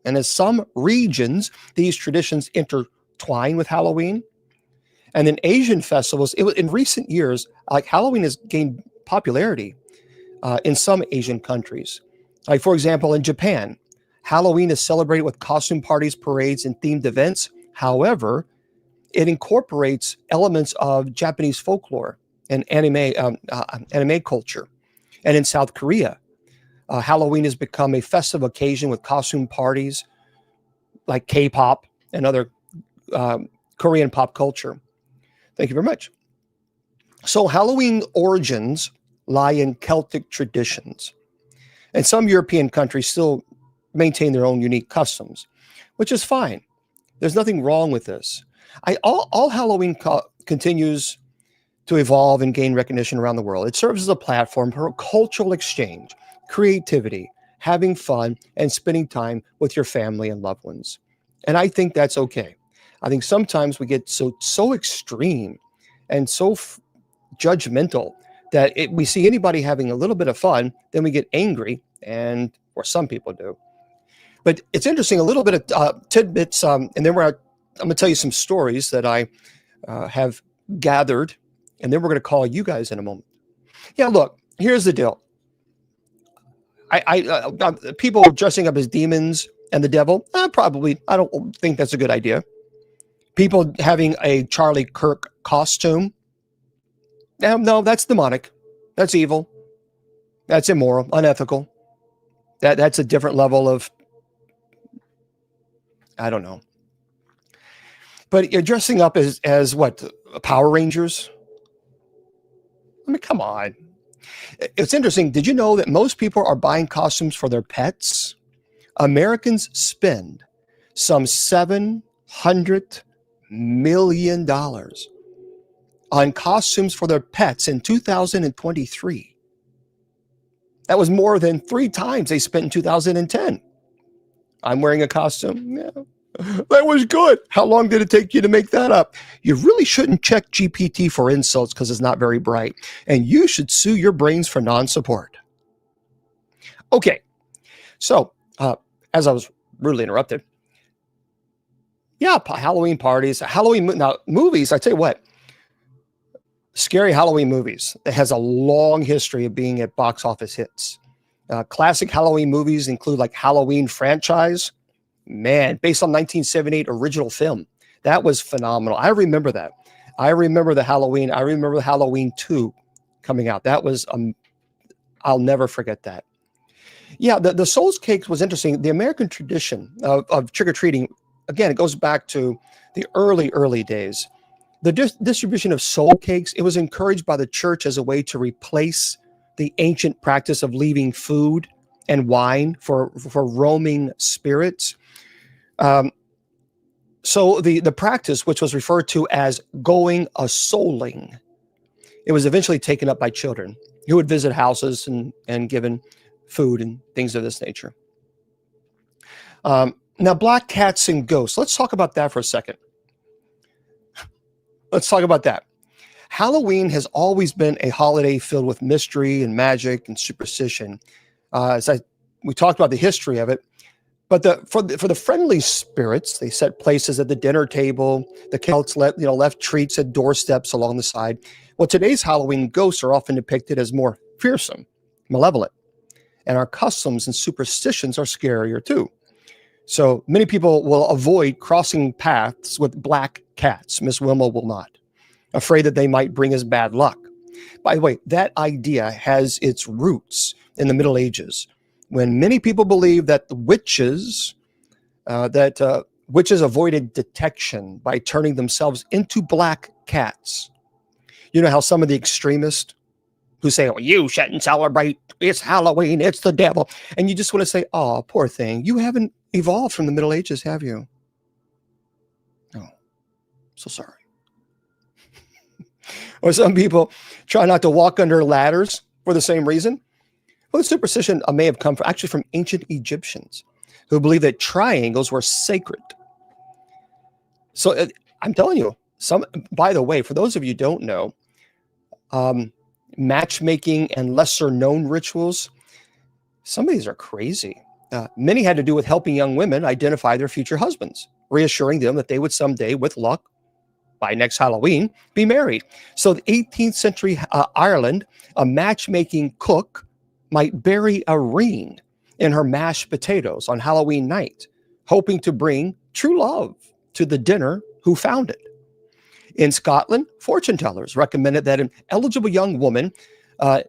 And in some regions, these traditions intertwine with Halloween. And in Asian festivals, in recent years, like Halloween has gained popularity in some Asian countries. Like, for example, in Japan, Halloween is celebrated with costume parties, parades, and themed events. However, it incorporates elements of Japanese folklore and anime culture. And in South Korea, Halloween has become a festive occasion with costume parties like K-pop and other Korean pop culture. Thank you very much. So Halloween origins lie in Celtic traditions. And some European countries still maintain their own unique customs, which is fine. There's nothing wrong with this. All Halloween continues to evolve and gain recognition around the world. It serves as a platform for cultural exchange, creativity, having fun, and spending time with your family and loved ones. And I think that's okay. I think sometimes we get so extreme and so judgmental that we see anybody having a little bit of fun, then we get angry, or some people do. But it's interesting, a little bit of tidbits, and then I'm going to tell you some stories that I have gathered, and then we're going to call you guys in a moment. Yeah, look, here's the deal. People dressing up as demons and the devil, probably, I don't think that's a good idea. People having a Charlie Kirk costume, no, that's demonic. That's evil. That's immoral, unethical. That's a different level of, I don't know. But you're dressing up as what? Power Rangers? I mean, come on. It's interesting. Did you know that most people are buying costumes for their pets? Americans spend some $700 million on costumes for their pets in 2023. That was more than 3 times they spent in 2010. I'm wearing a costume. Yeah, that was good. How long did it take you to make that up? You really shouldn't check GPT for insults because it's not very bright. And you should sue your brains for non-support. Okay, so as I was rudely interrupted, yeah, Halloween parties, now movies, I tell you what, scary Halloween movies that has a long history of being at box office hits. Classic Halloween movies include like Halloween franchise. Man, based on 1978 original film. That was phenomenal. I remember that. I remember the Halloween 2 coming out. That was, I'll never forget that. Yeah, the Souls Cake was interesting. The American tradition of trick-or-treating, again, it goes back to the early days. The distribution of soul cakes, it was encouraged by the church as a way to replace the ancient practice of leaving food and wine for roaming spirits. So the practice, which was referred to as going a souling, it was eventually taken up by children who would visit houses and given food and things of this nature. Now, black cats and ghosts. Let's talk about that for a second. Let's talk about that. Halloween has always been a holiday filled with mystery and magic and superstition. We talked about the history of it, but for the friendly spirits, they set places at the dinner table. The Celts left treats at doorsteps along the side. Well, today's Halloween ghosts are often depicted as more fearsome, malevolent, and our customs and superstitions are scarier too. So many people will avoid crossing paths with black cats. Miss Wilma will not, afraid that they might bring us bad luck. By the way, that idea has its roots in the Middle Ages, when many people believed that the witches avoided detection by turning themselves into black cats. You know how some of the extremists who say, "Oh, you shouldn't celebrate. It's Halloween. It's the devil," and you just want to say, "Oh, poor thing. You haven't evolved from the Middle Ages, have you?" Oh, so sorry. Or some people try not to walk under ladders for the same reason. Well, the superstition may have come from ancient Egyptians who believed that triangles were sacred. So I'm telling you, by the way, for those of you who don't know, matchmaking and lesser known rituals, some of these are crazy. Many had to do with helping young women identify their future husbands, reassuring them that they would someday, with luck, by next Halloween, be married. So the 18th century Ireland, a matchmaking cook might bury a ring in her mashed potatoes on Halloween night, hoping to bring true love to the dinner who found it. In Scotland, fortune tellers recommended that an eligible young woman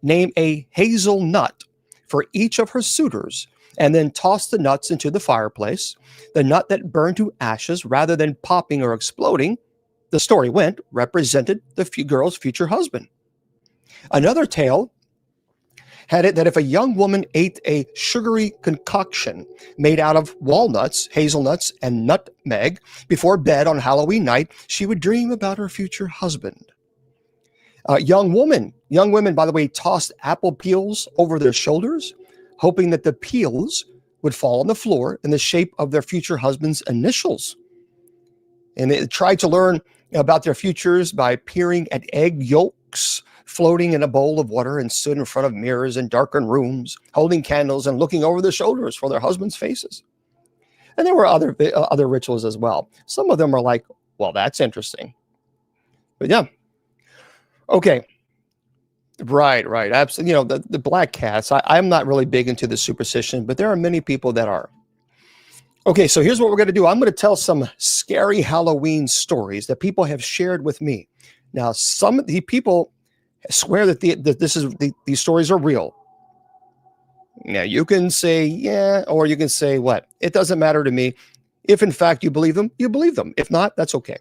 name a hazelnut for each of her suitors and then toss the nuts into the fireplace. The nut that burned to ashes rather than popping or exploding, the story went, represented the girl's future husband. Another tale had it that if a young woman ate a sugary concoction made out of walnuts, hazelnuts, and nutmeg before bed on Halloween night, she would dream about her future husband. Young women, by the way, tossed apple peels over their shoulders, hoping that the peels would fall on the floor in the shape of their future husband's initials. And they tried to learn about their futures by peering at egg yolks floating in a bowl of water, and stood in front of mirrors in darkened rooms, holding candles and looking over their shoulders for their husbands' faces. And there were other rituals as well. Some of them are like, well, that's interesting. But yeah. Okay. Right. Absolutely. The black cats, I'm not really big into the superstition, but there are many people that are. Okay, so here's what we're going to do. I'm going to tell some scary Halloween stories that people have shared with me. Now, some of the people swear that these stories are real. Now, you can say, yeah, or you can say, what? It doesn't matter to me. If in fact you believe them, you believe them. If not, that's okay.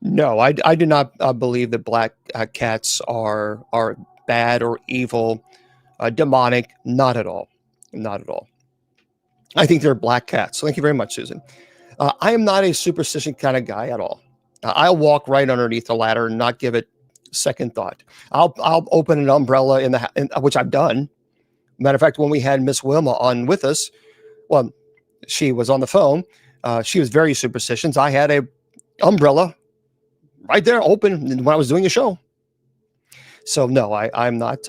No, I do not believe that black cats are bad or evil, demonic. Not at all. Not at all. I think they're black cats. Thank you very much, Susan. I am not a superstition kind of guy at all. I'll walk right underneath the ladder and not give it second thought. I'll open an umbrella which I've done. Matter of fact, when we had Miss Wilma on with us, well, she was on the phone. She was very superstitious. I had a umbrella right there open when I was doing a show. So no, I'm not.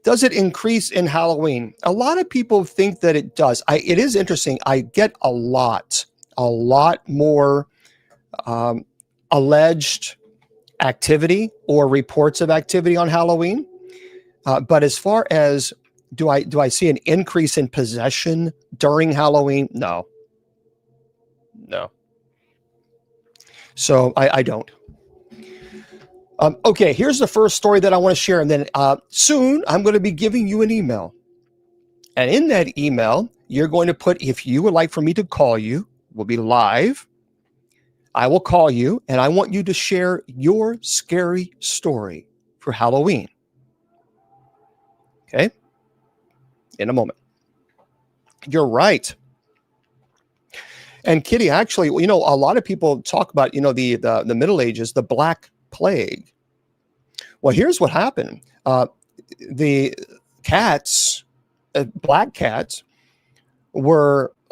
Does it increase in Halloween? A lot of people think that it does. It is interesting. I get a lot more alleged activity or reports of activity on Halloween. But as far as do I see an increase in possession during Halloween? No. So I don't. Okay, here's the first story that I want to share. And then soon I'm going to be giving you an email. And in that email, you're going to put, if you would like for me to call you, we'll be live. I will call you and I want you to share your scary story for Halloween. Okay? In a moment. You're right. And Kitty, actually, a lot of people talk about, the Middle Ages, the Black Plague. Well, here's what happened. The cats, black cats,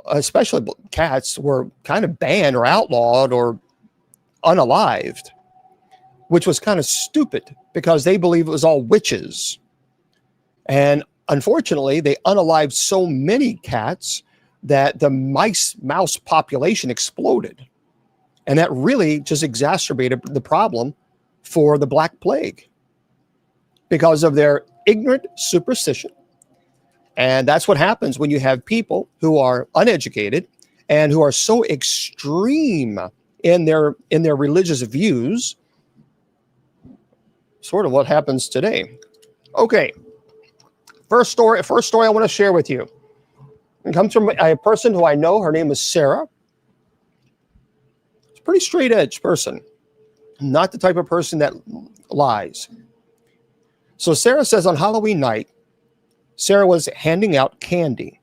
especially cats, were kind of banned or outlawed or unalived, which was kind of stupid because they believe it was all witches. And unfortunately, they unalived so many cats that the mouse population exploded. And that really just exacerbated the problem for the Black Plague because of their ignorant superstition. And that's what happens when you have people who are uneducated and who are so extreme in their religious views. Sort of what happens today. Okay. First story I want to share with you. It comes from a person who I know. Her name is Sarah. It's a pretty straight edge person. Not the type of person that lies. So Sarah says on Halloween night, Sarah was handing out candy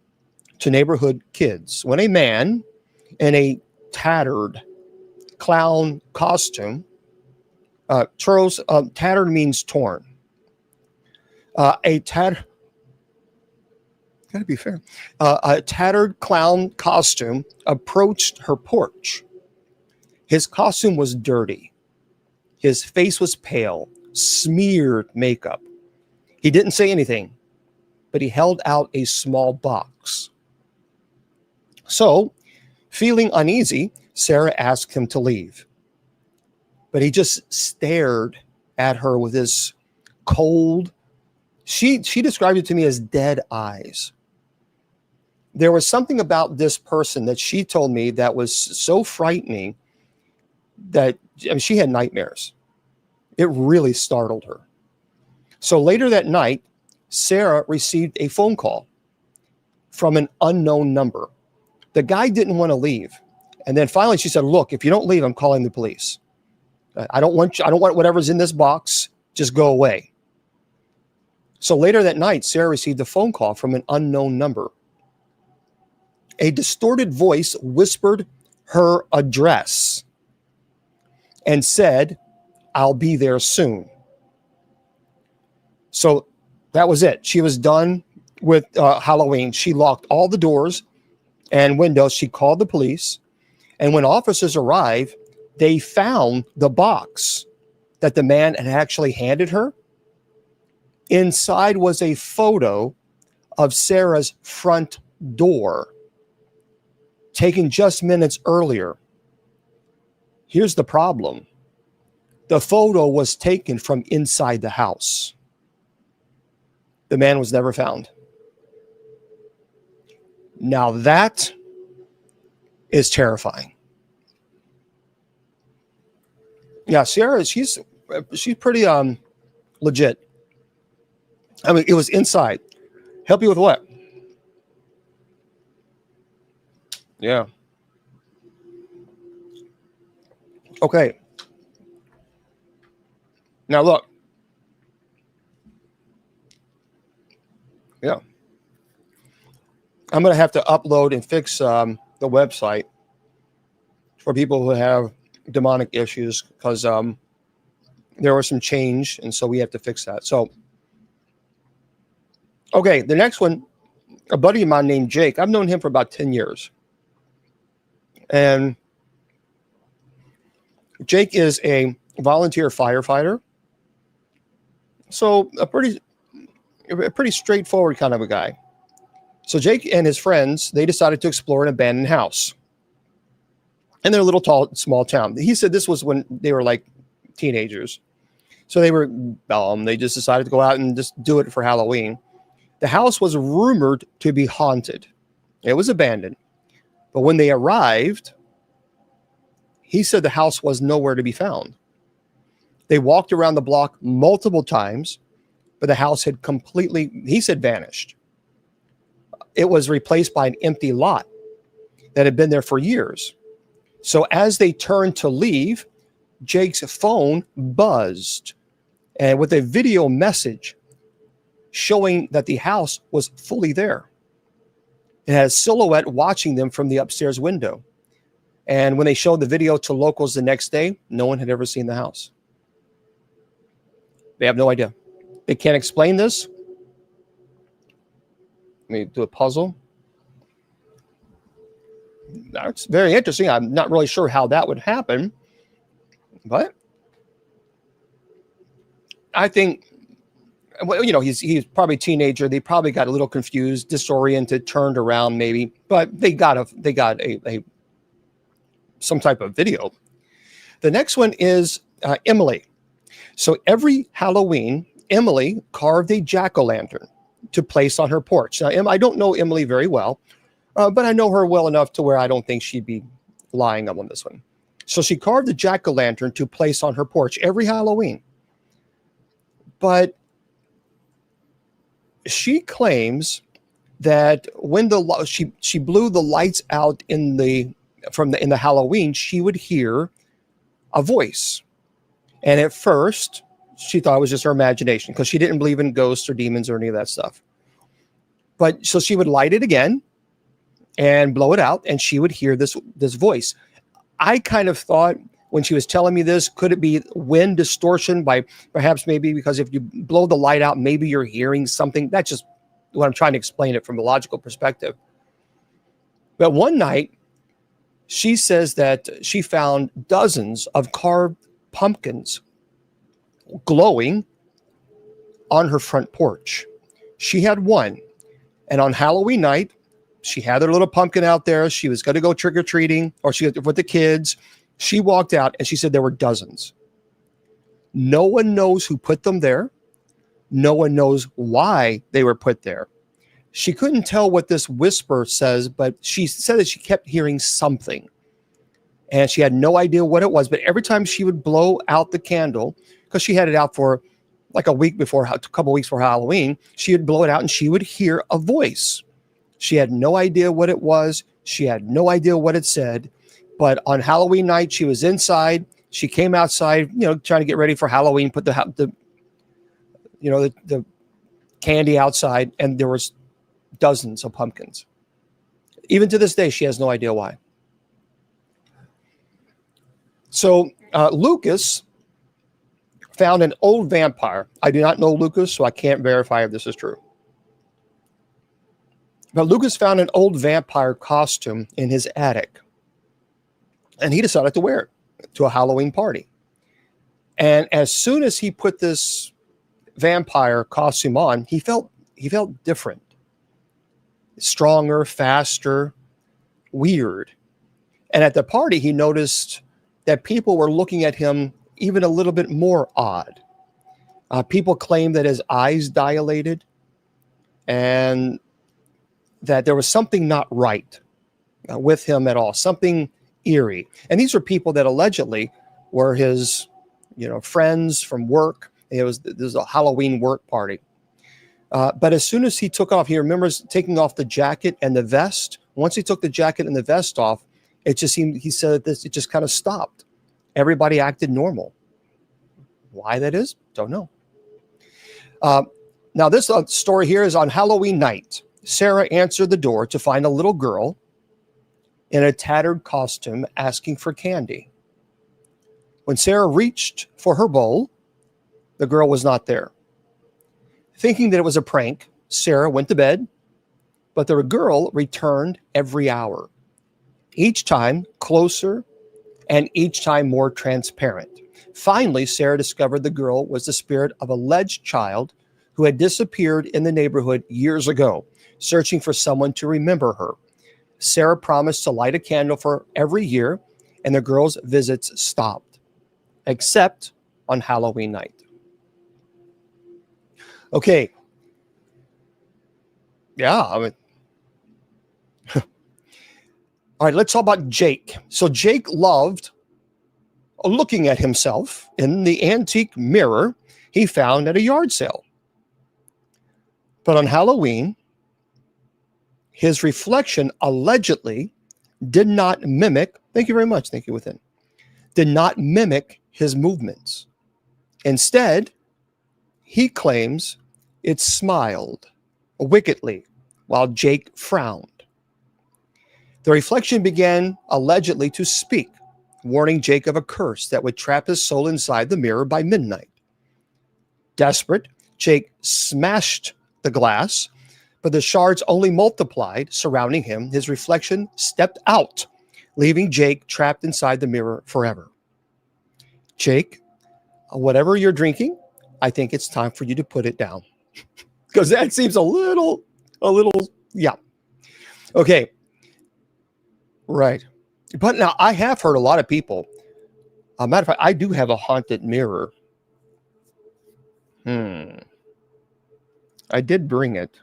to neighborhood kids when a man in a tattered clown costume, tattered means torn. Gotta be fair. A tattered clown costume approached her porch. His costume was dirty. His face was pale, smeared makeup. He didn't say anything, but he held out a small box. So, feeling uneasy, Sarah asked him to leave. But he just stared at her with his cold, she described it to me as dead eyes. There was something about this person that she told me that was so frightening that she had nightmares. It really startled her. So later that night, Sarah received a phone call from an unknown number. The guy didn't want to leave. And then finally she said, look, if you don't leave, I'm calling the police. I don't want whatever's in this box. Just go away. So later that night, Sarah received a phone call from an unknown number. A distorted voice whispered her address and said, I'll be there soon. So that was it. She was done with Halloween. She locked all the doors and windows. She called the police. And when officers arrived, they found the box that the man had actually handed her. Inside was a photo of Sarah's front door, taken just minutes earlier. Here's the problem. The photo was taken from inside the house. The man was never found. Now that is terrifying. Yeah, Sarah, she's pretty legit. I mean, it was inside. Help you with what? Yeah. Okay. Now look. Yeah. I'm going to have to upload and fix the website for people who have demonic issues because there was some change, and so we have to fix that. So, okay, the next one, a buddy of mine named Jake. I've known him for about 10 years. And Jake is a volunteer firefighter. So a pretty straightforward kind of a guy. So Jake and his friends, they decided to explore an abandoned house. And they're a little small town. He said this was when they were like teenagers. So they just decided to go out and just do it for Halloween. The house was rumored to be haunted. It was abandoned. But when they arrived, he said the house was nowhere to be found. They walked around the block multiple times, but the house had completely, he said, vanished. It was replaced by an empty lot that had been there for years. So as they turned to leave, Jake's phone buzzed, and with a video message showing that the house was fully there. It had a silhouette watching them from the upstairs window. And when they showed the video to locals the next day, no one had ever seen the house. They have no idea. They can't explain this. Let me do a puzzle. That's very interesting. I'm not really sure how that would happen, but I think, well, he's probably a teenager. They probably got a little confused, disoriented, turned around maybe, but they got a some type of video. The next one is Emily. So every Halloween, Emily carved a jack-o'-lantern to place on her porch. Now, I don't know Emily very well, but I know her well enough to where I don't think she'd be lying on this one. So she carved a jack-o'-lantern to place on her porch every Halloween. But she claims that when she blew the lights out in the Halloween, she would hear a voice. And at first, she thought it was just her imagination because she didn't believe in ghosts or demons or any of that stuff. But so she would light it again and blow it out, and she would hear this voice. I kind of thought when she was telling me this, could it be wind distortion by perhaps maybe because if you blow the light out, maybe you're hearing something. That's just what I'm trying to explain it from a logical perspective. But one night, she says that she found dozens of carved pumpkins glowing on her front porch. She had one, and on Halloween night, she had her little pumpkin out there. She was going to go trick-or-treating, or she was with the kids. She walked out, and she said there were dozens. No one knows who put them there. No one knows why they were put there. She couldn't tell what this whisper says, but she said that she kept hearing something. And she had no idea what it was. But every time she would blow out the candle, because she had it out for like a couple weeks before Halloween, she would blow it out and she would hear a voice. She had no idea what it was. She had no idea what it said. But on Halloween night, she was inside. She came outside, trying to get ready for Halloween, put the candy outside, and there was dozens of pumpkins. Even to this day, she has no idea why. So Lucas found an old vampire. I do not know Lucas, so I can't verify if this is true. But Lucas found an old vampire costume in his attic, and he decided to wear it to a Halloween party. And as soon as he put this vampire costume on, he felt different, stronger, faster, weird. And at the party, he noticed that people were looking at him even a little bit more odd. People claimed that his eyes dilated and that there was something not right with him at all, something eerie. And these are people that allegedly were his, friends from work. This was a Halloween work party. But as soon as he took off, he remembers taking off the jacket and the vest. Once he took the jacket and the vest off, it just seemed, he said this, it just kind of stopped. Everybody acted normal. Why that is, don't know. Now this story here is on Halloween night. Sarah answered the door to find a little girl in a tattered costume asking for candy. When Sarah reached for her bowl, the girl was not there. Thinking that it was a prank, Sarah went to bed, but the girl returned every hour, each time closer and each time more transparent. Finally, Sarah discovered the girl was the spirit of an alleged child who had disappeared in the neighborhood years ago, searching for someone to remember her. Sarah promised to light a candle for every year, and the girl's visits stopped, except on Halloween night. Okay. Yeah, I mean, all right, let's talk about Jake. So Jake loved looking at himself in the antique mirror he found at a yard sale. But on Halloween, his reflection allegedly did not mimic, thank you very much, thank you, Within, did not mimic his movements. Instead, he claims it smiled wickedly while Jake frowned. The reflection began allegedly to speak, warning Jake of a curse that would trap his soul inside the mirror by midnight. Desperate, Jake smashed the glass, but the shards only multiplied surrounding him. His reflection stepped out, leaving Jake trapped inside the mirror forever. Jake, whatever you're drinking, I think it's time for you to put it down. Because that seems a little, yeah. Okay. Right. But now I have heard a lot of people. Matter of fact, I do have a haunted mirror. I did bring it.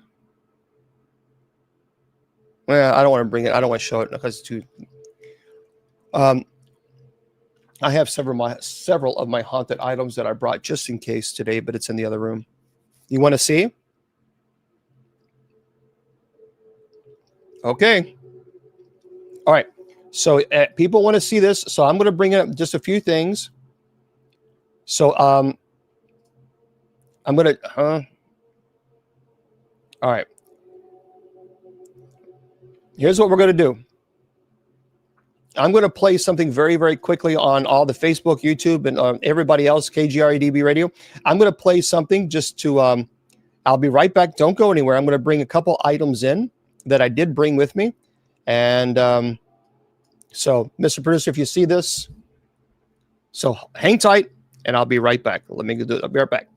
Well, I don't want to bring it. I don't want to show it because it's too. I have several of my haunted items that I brought just in case today, but it's in the other room. You want to see? Okay. All right. So people want to see this, so I'm going to bring up just a few things. So I'm going to. All right. Here's what we're going to do. I'm going to play something very, very quickly on all the Facebook, YouTube, and everybody else, KGRADB Radio. I'm going to play something just to, I'll be right back. Don't go anywhere. I'm going to bring a couple items in that I did bring with me. And so, Mr. Producer, if you see this, so hang tight, and I'll be right back. I'll be right back.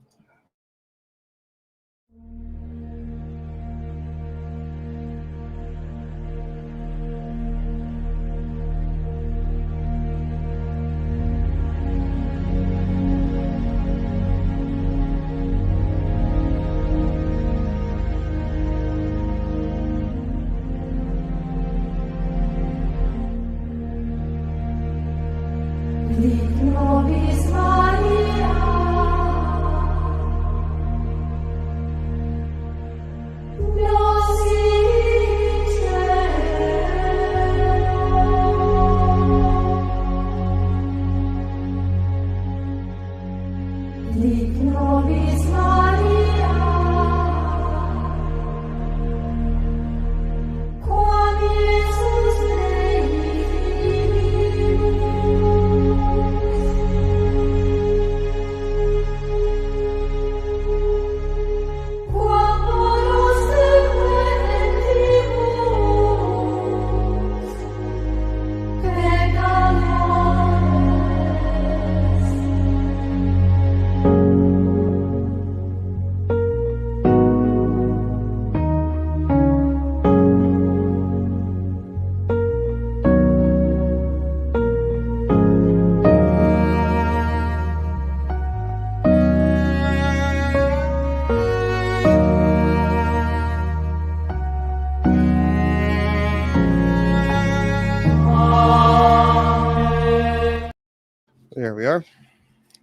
There we are.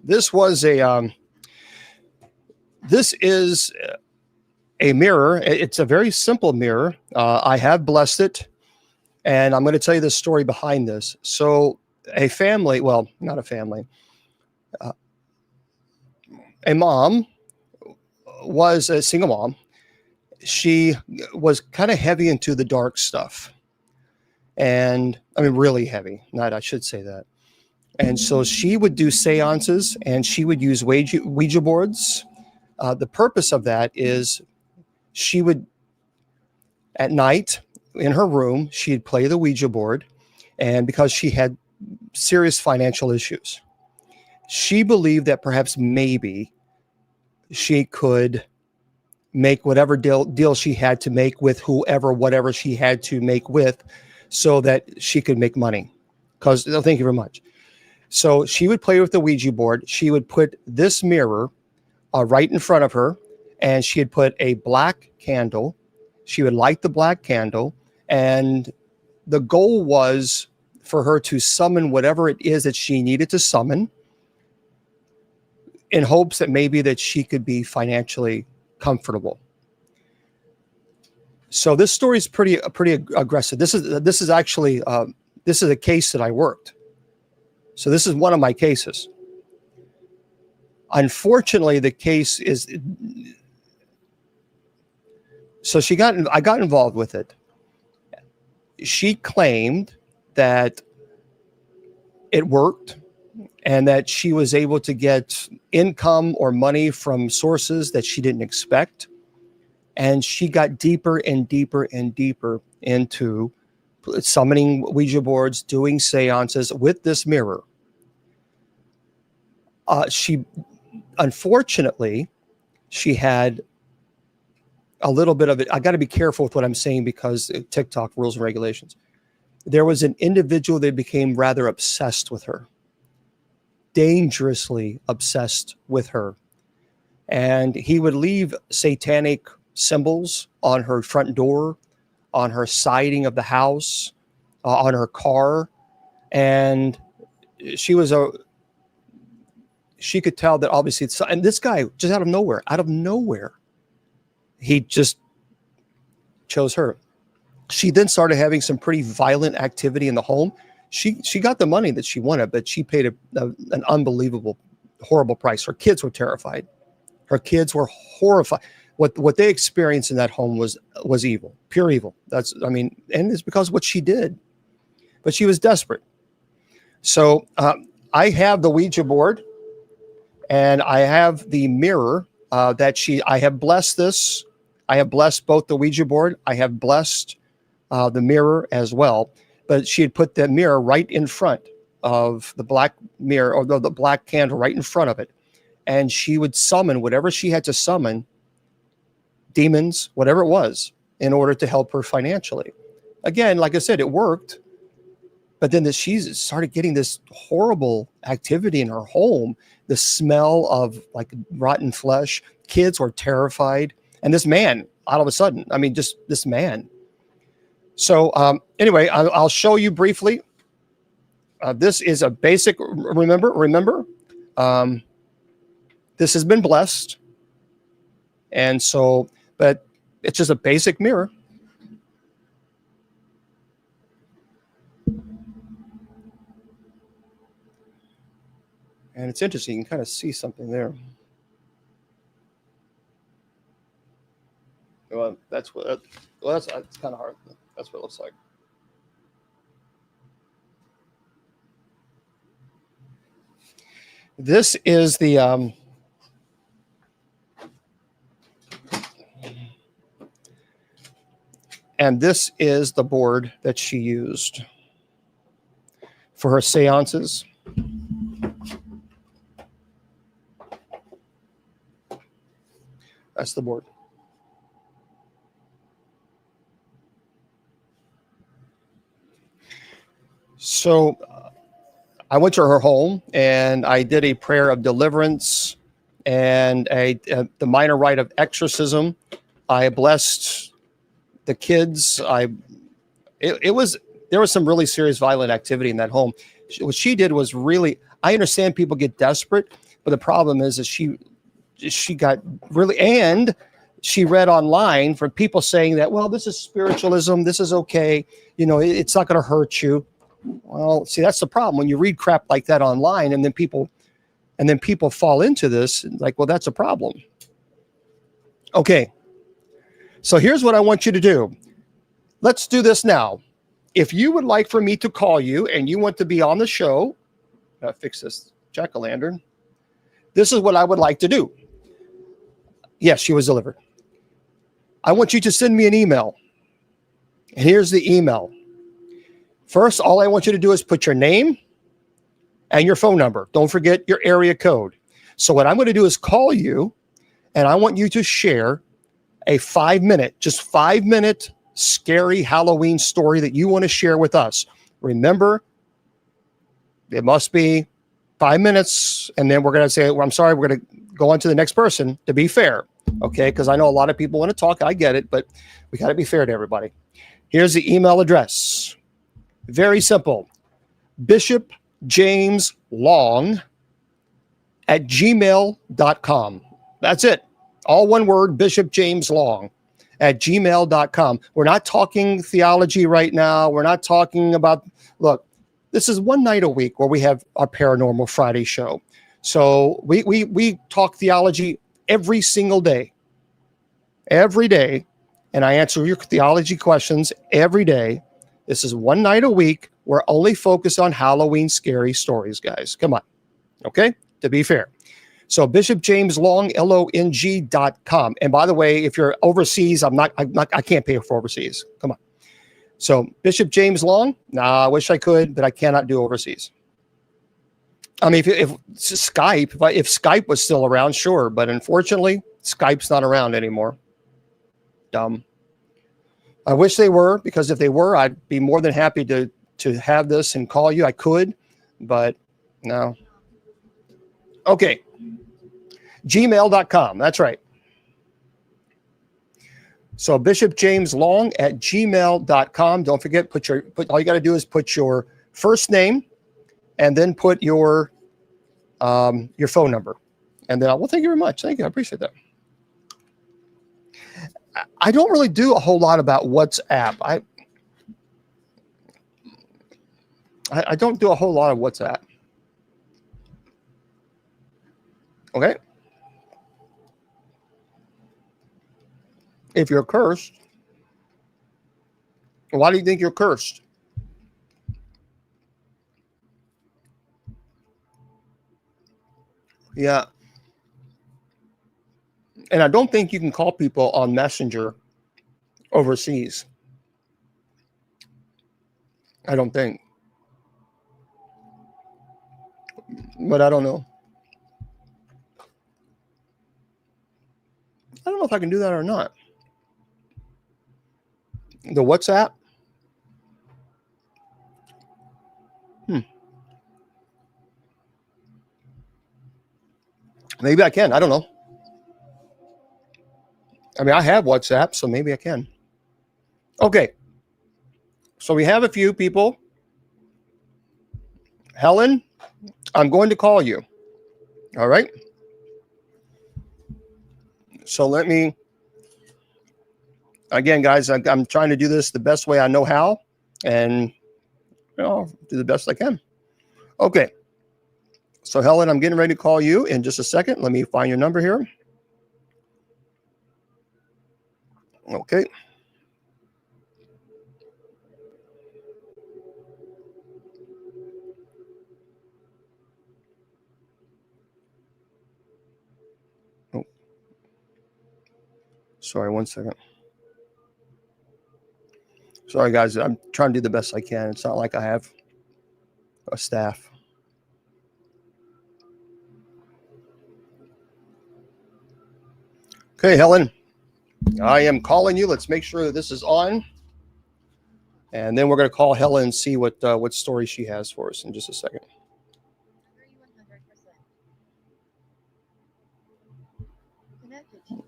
This was this is a mirror. It's a very simple mirror. I have blessed it, and I'm going to tell you the story behind this. So a family, well, not a family, a mom was a single mom. She was kind of heavy into the dark stuff. And I mean, really heavy. Not, I should say that. And so she would do seances and she would use Ouija boards. The purpose of that is she would, at night in her room, she'd play the Ouija board. And because she had serious financial issues, she believed that perhaps maybe she could make whatever deal she had to make with whoever, whatever she had to make with, so that she could make money. Because, thank you very much. So she would play with the Ouija board. She would put this mirror right in front of her, and she would put a black candle. She would light the black candle, and the goal was for her to summon whatever it is that she needed to summon, in hopes that maybe that she could be financially comfortable. So this story is pretty aggressive. This is actually this is a case that I worked. So this is one of my cases. Unfortunately, the case is, so I got involved with it. She claimed that it worked and that she was able to get income or money from sources that she didn't expect. And she got deeper and deeper and deeper into summoning Ouija boards, doing seances with this mirror. Unfortunately, she had a little bit of it. I got to be careful with what I'm saying because TikTok rules and regulations. There was an individual that became rather obsessed with her, dangerously obsessed with her. And he would leave satanic symbols on her front door, on her siding of the house, on her car. And she could tell that obviously and this guy just out of nowhere, he just chose her. She then started having some pretty violent activity in the home. She got the money that she wanted, but she paid an unbelievable, horrible price. Her kids were terrified. Her kids were horrified. What they experienced in that home was evil, pure evil. And it's because of what she did. But she was desperate. So I have the Ouija board, and I have the mirror I have blessed this. I have blessed both the Ouija board. I have blessed the mirror as well. But she had put the mirror right in front of the black mirror, or the black candle right in front of it. And she would summon whatever she had to summon, demons, whatever it was, in order to help her financially. Again, like I said, it worked. But then she started getting this horrible activity in her home, the smell of like rotten flesh. Kids were terrified. And this man, all of a sudden, just this man. So anyway, I'll show you briefly. This is a basic, remember, this has been blessed. And so, but it's just a basic mirror. And it's interesting. You can kind of see something there. Well, that's kind of hard. That's what it looks like. This is the and this is the board that she used for her seances. That's the board. So I went to her home and I did a prayer of deliverance and the minor rite of exorcism. I blessed the kids. There was some really serious violent activity in that home. What she did was really, I understand people get desperate, but the problem is that she got really, and she read online from people saying that, well, this is spiritualism. This is okay. You know, it's not going to hurt you. Well, see, that's the problem when you read crap like that online, and then people fall into this. Like, well, that's a problem. Okay. So here's what I want you to do. Let's do this now. If you would like for me to call you and you want to be on the show, fix this jack-o'-lantern. This is what I would like to do. Yes, she was delivered. I want you to send me an email. And here's the email. First, all I want you to do is put your name and your phone number. Don't forget your area code. So what I'm going to do is call you, and I want you to share a 5-minute scary Halloween story that you want to share with us. Remember, it must be 5 minutes, and then we're going to say, well, I'm sorry, we're going to go on to the next person to be fair. Okay, because I know a lot of people want to talk. I get it, but we got to be fair to everybody. Here's the email address. Very simple. bishopjameslong@gmail.com. That's it. All one word, bishopjameslong@gmail.com. We're not talking theology right now. We're not talking about, look, this is one night a week where we have our Paranormal Friday show. So we talk theology every single day. Every day. And I answer your theology questions every day. This is one night a week. We're only focused on Halloween scary stories, guys. Come on. Okay? To be fair. So bishopjameslong, LONG.com. And by the way, if you're overseas, I can't pay for overseas. Come on. So Bishop James Long, I wish I could, but I cannot do overseas. I mean, if Skype was still around, sure. But unfortunately, Skype's not around anymore. Dumb. I wish they were, because if they were, I'd be more than happy to have this and call you. I could, but no. Okay. Gmail.com. That's right. So bishopjameslong@gmail.com. Don't forget, all you got to do is put your first name and then put your phone number. And then well, thank you very much. Thank you. I appreciate that. I don't really do a whole lot about WhatsApp. I don't do a whole lot of WhatsApp. Okay. If you're cursed, why do you think you're cursed? Yeah. And I don't think you can call people on Messenger overseas. I don't think. But I don't know. I don't know if I can do that or not. The WhatsApp? Maybe I can. I don't know. I mean, I have WhatsApp, so maybe I can. Okay. So we have a few people. Helen, I'm going to call you. All right. So let me, again, guys, I'm trying to do this the best way I know how, and I'll do the best I can. Okay. So Helen, I'm getting ready to call you in just a second. Let me find your number here. Okay. Oh. Sorry, one second. Sorry, guys. I'm trying to do the best I can. It's not like I have a staff. Okay, Helen, I am calling you. Let's make sure that this is on. And then we're going to call Helen and see what story she has for us in just a second.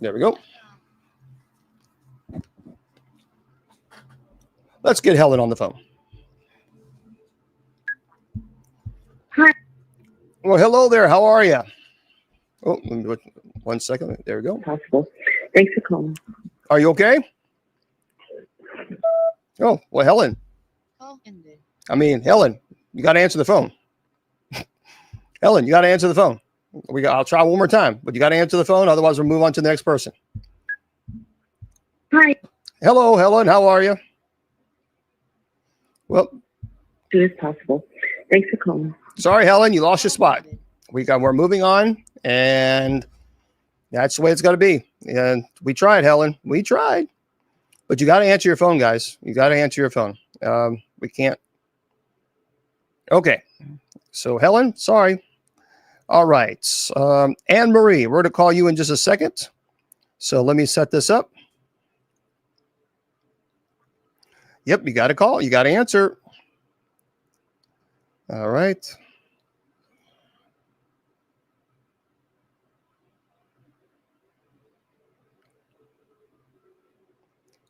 There we go. Let's get Helen on the phone. Hi. Well, hello there. How are you? Oh, one second. There we go. Possible. Thanks for calling. Are you okay? Oh, well, Helen. Helen, you got to answer the phone. Helen, you got to answer the phone. I'll try one more time, but you got to answer the phone. Otherwise, we'll move on to the next person. Hi. Hello, Helen. How are you? Well, As soon as possible. Thanks for calling. sorry, Helen, you lost your spot. We're moving on, and that's the way it's got to be. And we tried, Helen. We tried, but you got to answer your phone, guys. You got to answer your phone. We can't. Okay. So, Helen, sorry. All right. Anne Marie, we're going to call you in just a second. So let me set this up. Yep, you got to call. You got to answer. All right.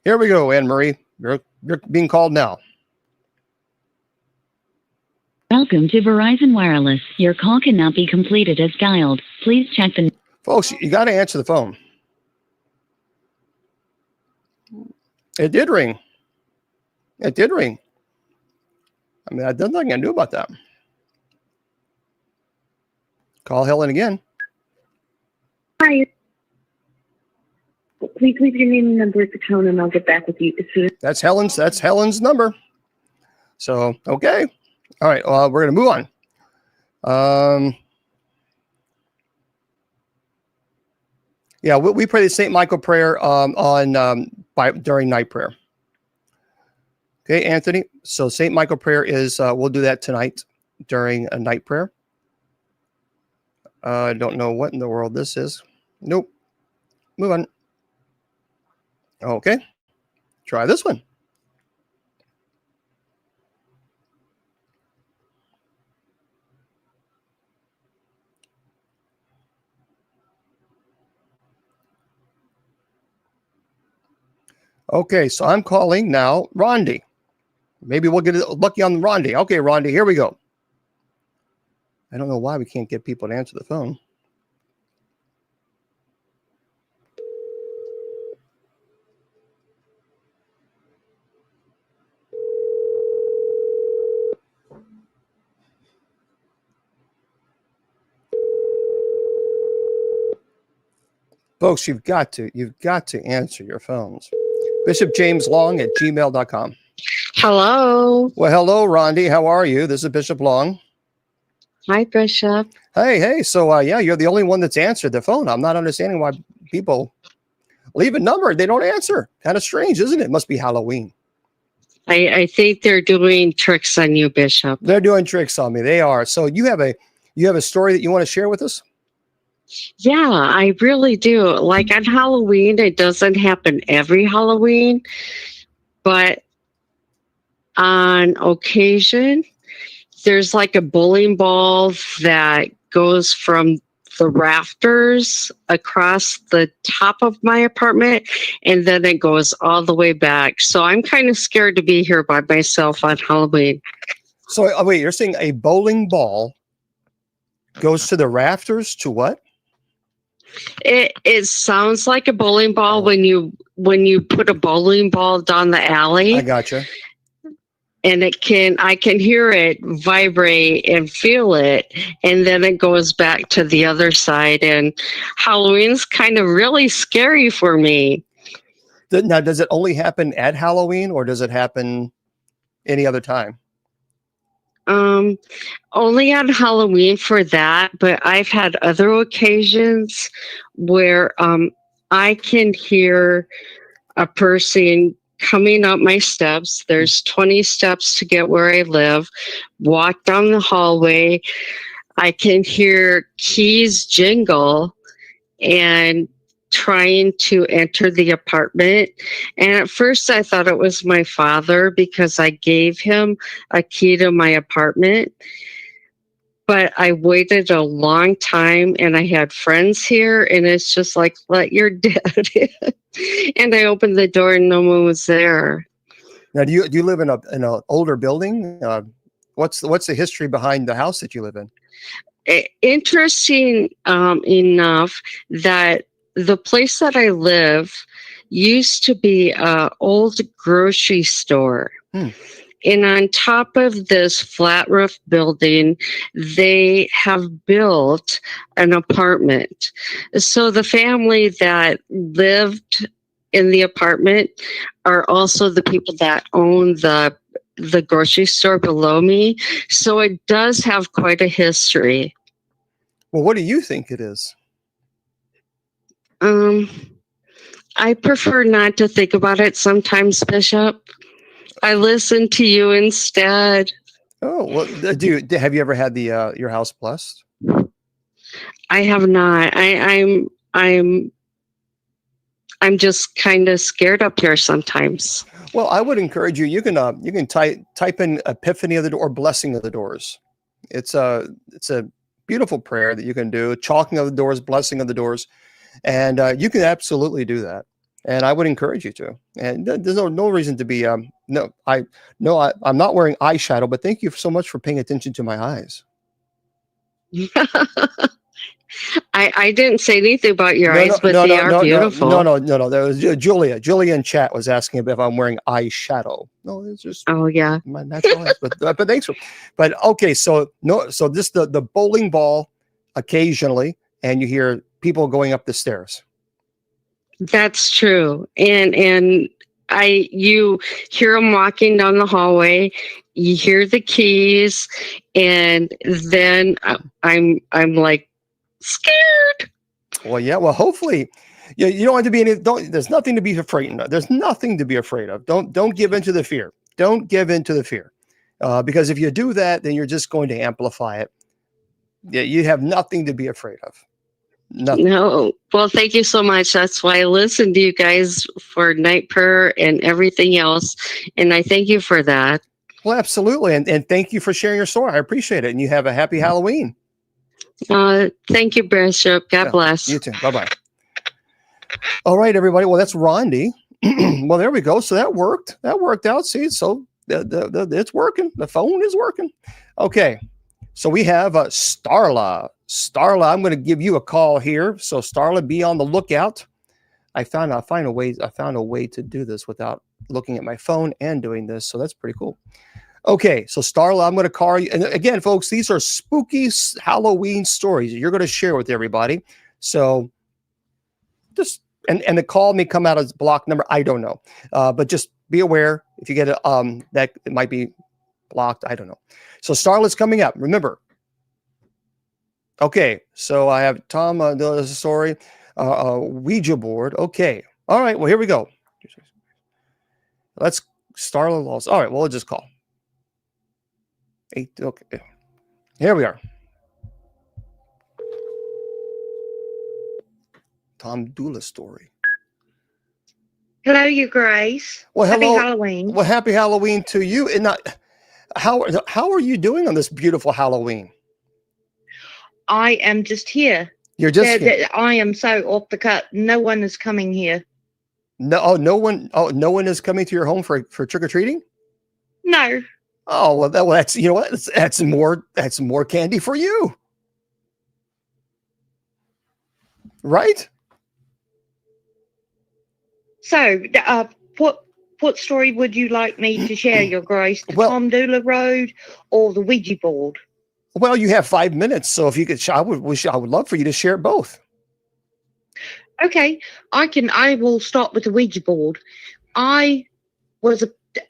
Here we go, Anne Marie. You're being called now. Welcome to Verizon Wireless. Your call cannot be completed as dialed. Please check the... Folks, you got to answer the phone. It did ring. It did ring. There's nothing I can do about that. Call Helen again. Hi. Please leave your name and number at the tone, and I'll get back with you as soon as... That's Helen's number. So, okay. All right. We're going to move on. Yeah, we pray the St. Michael prayer during night prayer. Okay, Anthony. So St. Michael prayer is, we'll do that tonight during a night prayer. I don't know what in the world this is. Nope. Move on. Okay. Try this one. Okay, so I'm calling now Rondi. Maybe we'll get lucky on Rondi. Okay, Rondi, here we go. I don't know why we can't get people to answer the phone. Folks, you've got to answer your phones. Bishop James Long at gmail.com. Hello. Well, hello, Rondi. How are you? This is Bishop Long. Hi, Bishop. Hey. So, yeah, you're the only one that's answered the phone. I'm not understanding why people leave a number. They don't answer. Kind of strange, isn't it? Must be Halloween. I think they're doing tricks on you, Bishop. They're doing tricks on me. They are. So you have a story that you want to share with us? Yeah, I really do. Like on Halloween, it doesn't happen every Halloween, but on occasion, there's like a bowling ball that goes from the rafters across the top of my apartment, and then it goes all the way back. So I'm kind of scared to be here by myself on Halloween. So, wait, you're saying a bowling ball goes to the rafters to what? It sounds like a bowling ball when you put a bowling ball down the alley. I gotcha. And I can hear it vibrate and feel it, and then it goes back to the other side. And Halloween's kind of really scary for me. Now, does it only happen at Halloween, or does it happen any other time? Only on Halloween for that, but I've had other occasions where I can hear a person coming up my steps. There's 20 steps to get where I live. Walk down the hallway. I can hear keys jingle and trying to enter the apartment. And at first I thought it was my father because I gave him a key to my apartment. But I waited a long time and I had friends here, and it's just like, let your dad in. And I opened the door and no one was there. Now, do you live in an older building? What's the history behind the house that you live in? Interesting enough that the place that I live used to be an old grocery store. Hmm. And on top of this flat roof building, they have built an apartment. So the family that lived in the apartment are also the people that own the grocery store below me. So it does have quite a history. Well, what do you think it is? I prefer not to think about it sometimes, Bishop. I listen to you instead. Oh, well, have you ever had the your house blessed? I have not. I'm just kind of scared up here sometimes. Well, I would encourage you. You can type in Epiphany of the Door or Blessing of the Doors. It's a beautiful prayer that you can do. Chalking of the doors, blessing of the doors, and you can absolutely do that. And I would encourage you to. And there's no reason to be I'm not wearing eyeshadow, but thank you so much for paying attention to my eyes. I didn't say anything about your eyes, but they are beautiful. No. There was Julia. Julia in chat was asking if I'm wearing eyeshadow. No, it's just oh yeah, my natural eyes. But thanks for. But okay, so this the bowling ball occasionally, and you hear people going up the stairs. That's true, and you hear them walking down the hallway. You hear the keys, and then I'm like scared. Well, yeah. Well, hopefully, you don't have to be any. There's nothing to be afraid of. There's nothing to be afraid of. Don't give in to the fear. Don't give in to the fear, because if you do that, then you're just going to amplify it. Yeah, you have nothing to be afraid of. Nothing. No. Well, thank you so much. That's why I listen to you guys for night prayer and everything else. And I thank you for that. Well, absolutely. And thank you for sharing your story. I appreciate it. And you have a happy Halloween. Thank you, Bishop. God bless. You too. Bye-bye. All right, everybody. Well, that's Rondi. Well, there we go. So that worked. That worked out. See, so it's working. The phone is working. Okay. So we have Starla. Starla, I'm going to give you a call here. So Starla, be on the lookout. I found a way to do this without looking at my phone and doing this. So that's pretty cool. Okay, so Starla, I'm going to call you. And again, folks, these are spooky Halloween stories you're going to share with everybody. So just and the call may come out as block number. I don't know, but just be aware if you get that it might be blocked. I don't know. So Starla's coming up. Remember. Okay, so I have Tom. Sorry, Ouija board. Okay, all right. Well, here we go. Let's Starla Laws. All right. Well, we'll just call. Okay, here we are. Tom Dula story. Hello, you Grace. Well, hello. Happy Halloween. Well, happy Halloween to you. And how are you doing on this beautiful Halloween? I am just here. You're just here. I am so off the cut. No one is coming here. No one is coming to your home for trick-or-treating? No. Oh, well, that's you know what? That's more candy for you. Right? So, what story would you like me to share, Your Grace? The Tom Dula Road or the Ouija board? Well, you have 5 minutes, so if you could, I would love for you to share both. Okay, I will start with the Ouija board. I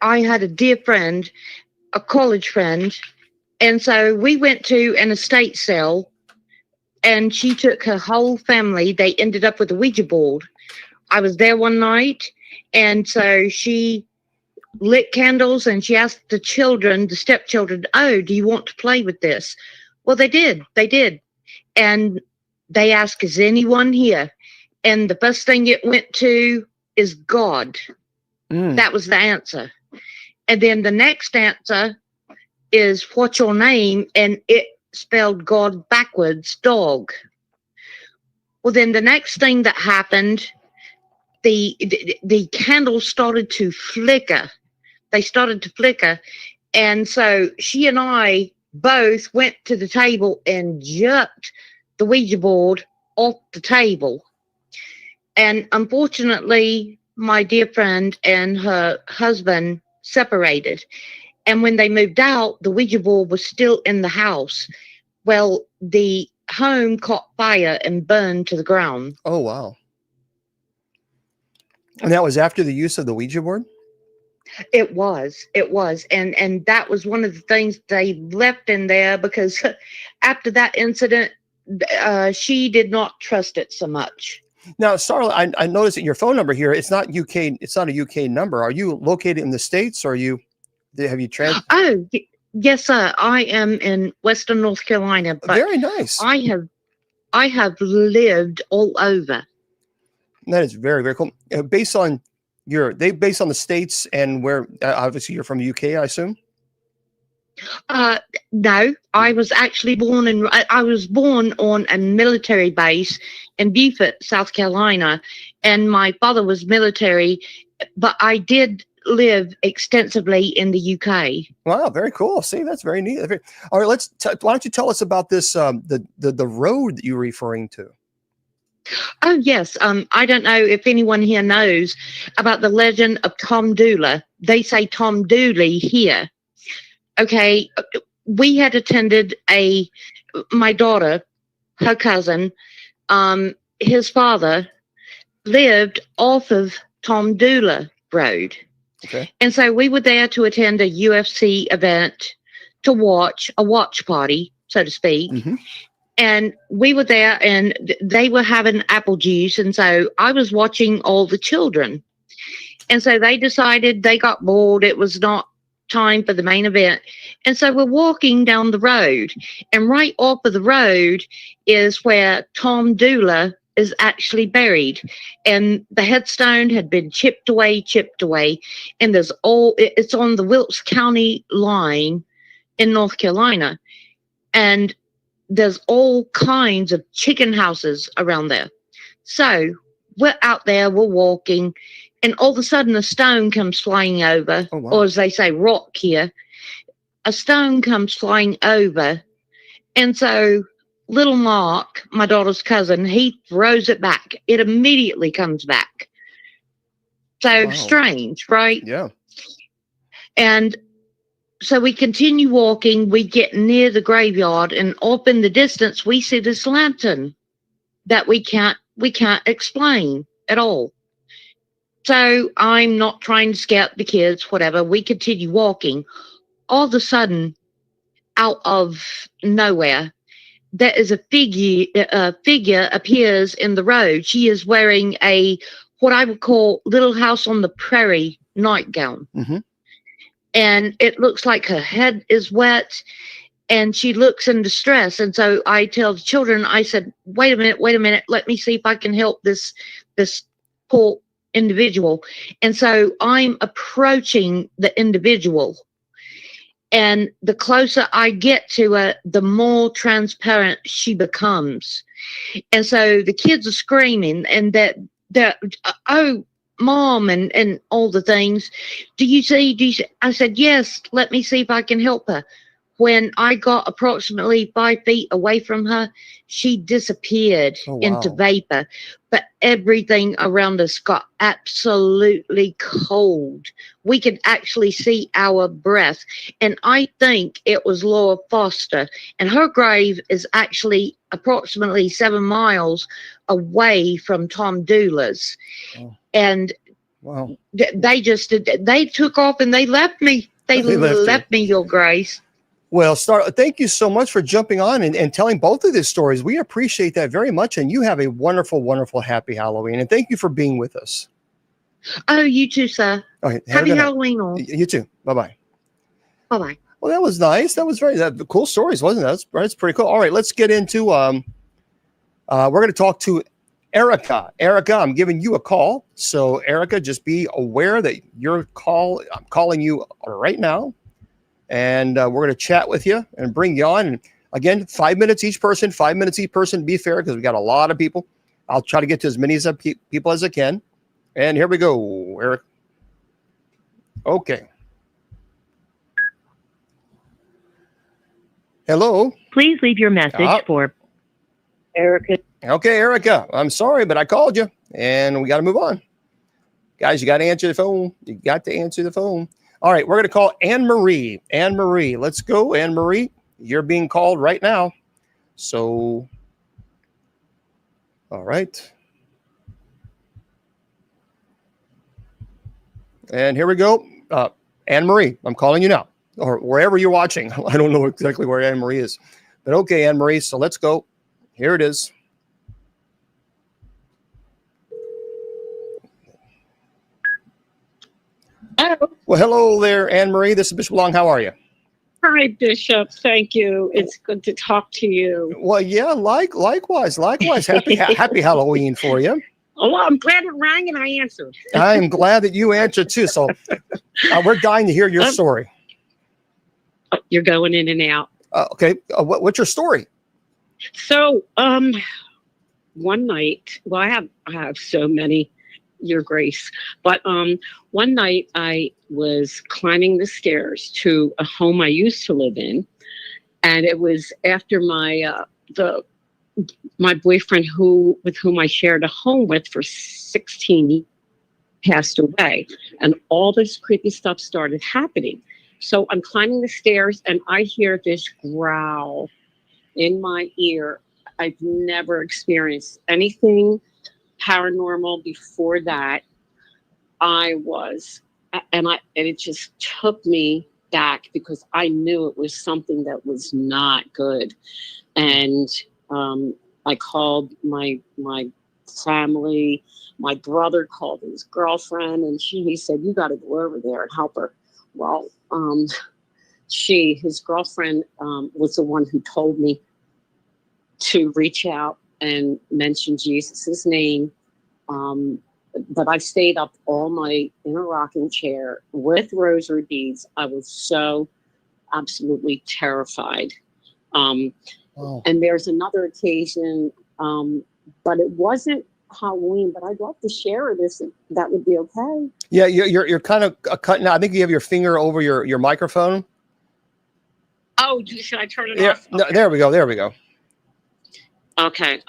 had a dear friend, a college friend, and so we went to an estate sale, and she took her whole family. They ended up with a Ouija board. I was there one night, and so she lit candles and she asked the stepchildren, oh, do you want to play with this? Well, they did. And they asked, is anyone here? And the first thing it went to is God. That was the answer. And then the next answer is, what's your name? And it spelled God backwards, dog. Well, then the next thing that happened, the candles started to flicker. They started to flicker. And so she and I both went to the table and jerked the Ouija board off the table. And unfortunately, my dear friend and her husband separated. And when they moved out, the Ouija board was still in the house. Well, the home caught fire and burned to the ground. Oh, wow. And that was after the use of the Ouija board? It was. And that was one of the things they left in there, because after that incident, she did not trust it so much. Now, Starla, I noticed that your phone number here, it's not UK, it's not a UK number. Are you located in the States, or have you Oh, yes, sir. I am in Western North Carolina, but very nice. I have lived all over. That is very, very cool. Based on the States, and where obviously you're from the UK, I assume. No, I was actually I was born on a military base in Beaufort, South Carolina, and my father was military, but I did live extensively in the UK. Wow, very cool. See, that's very neat. All right, why don't you tell us about this, the road that you're referring to? Oh, yes. I don't know if anyone here knows about the legend of Tom Dooley. They say Tom Dooley here. Okay, we had attended my daughter, her cousin, his father lived off of Tom Dooley Road. Okay. And so we were there to attend a UFC event, to watch a watch party, so to speak. Mm-hmm. And we were there, and they were having apple juice. And so I was watching all the children. And so they decided, they got bored. It was not time for the main event. And so we're walking down the road. And right off of the road is where Tom Dooley is actually buried. And the headstone had been chipped away. And it's on the Wilkes County line in North Carolina. And there's all kinds of chicken houses around there. So we're out there, we're walking, and all of a sudden a stone comes flying over. Oh, wow. Or as they say, rock here. A stone comes flying over. And so little Mark, my daughter's cousin, he throws it back. It immediately comes back. So Wow. strange, right? Yeah. And so we continue walking. We get near the graveyard, and up in the distance, we see this lantern that we can't explain at all. So I'm not trying to scare the kids, whatever. We continue walking. All of a sudden, out of nowhere, there is a figure appears in the road. She is wearing what I would call Little House on the Prairie nightgown. Mm-hmm. And it looks like her head is wet, and she looks in distress. And so I tell the children, I said, wait a minute, let me see if I can help this poor individual. And so I'm approaching the individual, and the closer I get to her, the more transparent she becomes. And so the kids are screaming, and that oh, Mom, and all the things. Do you see? I said, yes, let me see if I can help her. When I got approximately 5 feet away from her, she disappeared into vapor. But everything around us got absolutely cold. We could actually see our breath. And I think it was Laura Foster. And her grave is actually approximately 7 miles away from Tom Dooley's. Oh. And wow. They took off and they left me. They left me, Your Grace. Well, thank you so much for jumping on and telling both of these stories. We appreciate that very much. And you have a wonderful, wonderful, happy Halloween. And thank you for being with us. Oh, you too, sir. Okay, happy Halloween all. You too. Bye-bye. Bye-bye. Well, that was nice. That was cool stories, wasn't it? That's pretty cool. All right, let's get into, we're going to talk to Erica. Erica, I'm giving you a call. So Erica, just be aware that I'm calling you right now. And we're going to chat with you and bring you on. And again, 5 minutes each person, 5 minutes each person, be fair, because we got a lot of people. I'll try to get to as many people as I can. And here we go, Eric. Okay. Hello. Please leave your message for Erica. Okay, Erica, I'm sorry, but I called you and we got to move on. Guys, you got to answer the phone. You got to answer the phone. All right, we're going to call Anne Marie. Anne Marie, let's go. Anne Marie, you're being called right now. So, all right. And here we go. Anne Marie, I'm calling you now, or wherever you're watching. I don't know exactly where Anne Marie is, but okay, Anne Marie. So let's go. Here it is. Oh, Well, hello there, Anne Marie. This is Bishop Long. How are you? hi, Bishop. Thank you. It's good to talk to you. Well, yeah, likewise. Happy Halloween for you. Oh, I'm glad it rang and I answered. I'm glad that you answered too. So we're dying to hear your story. Oh, you're going in and out. Okay, what's your story? So, one night, well, I have so many, Your Grace, but one night I was climbing the stairs to a home I used to live in, and it was after my boyfriend with whom I shared a home with for 16 years passed away, and all this creepy stuff started happening. So I'm climbing the stairs and I hear this growl in my ear. I've never experienced anything paranormal before that. And it just took me back because I knew it was something that was not good. And I called my family. My brother called his girlfriend, and he said, "You got to go over there and help her." Well, his girlfriend, was the one who told me to reach out and mention Jesus's name. But I stayed up all night in a rocking chair with rosary beads. I was so absolutely terrified. Oh. And there's another occasion, but it wasn't Halloween, but I'd love to share this if that would be okay. Yeah, you're kind of cutting out. I think you have your finger over your microphone. Oh, should I turn it Yeah, off? no, there we go. Okay.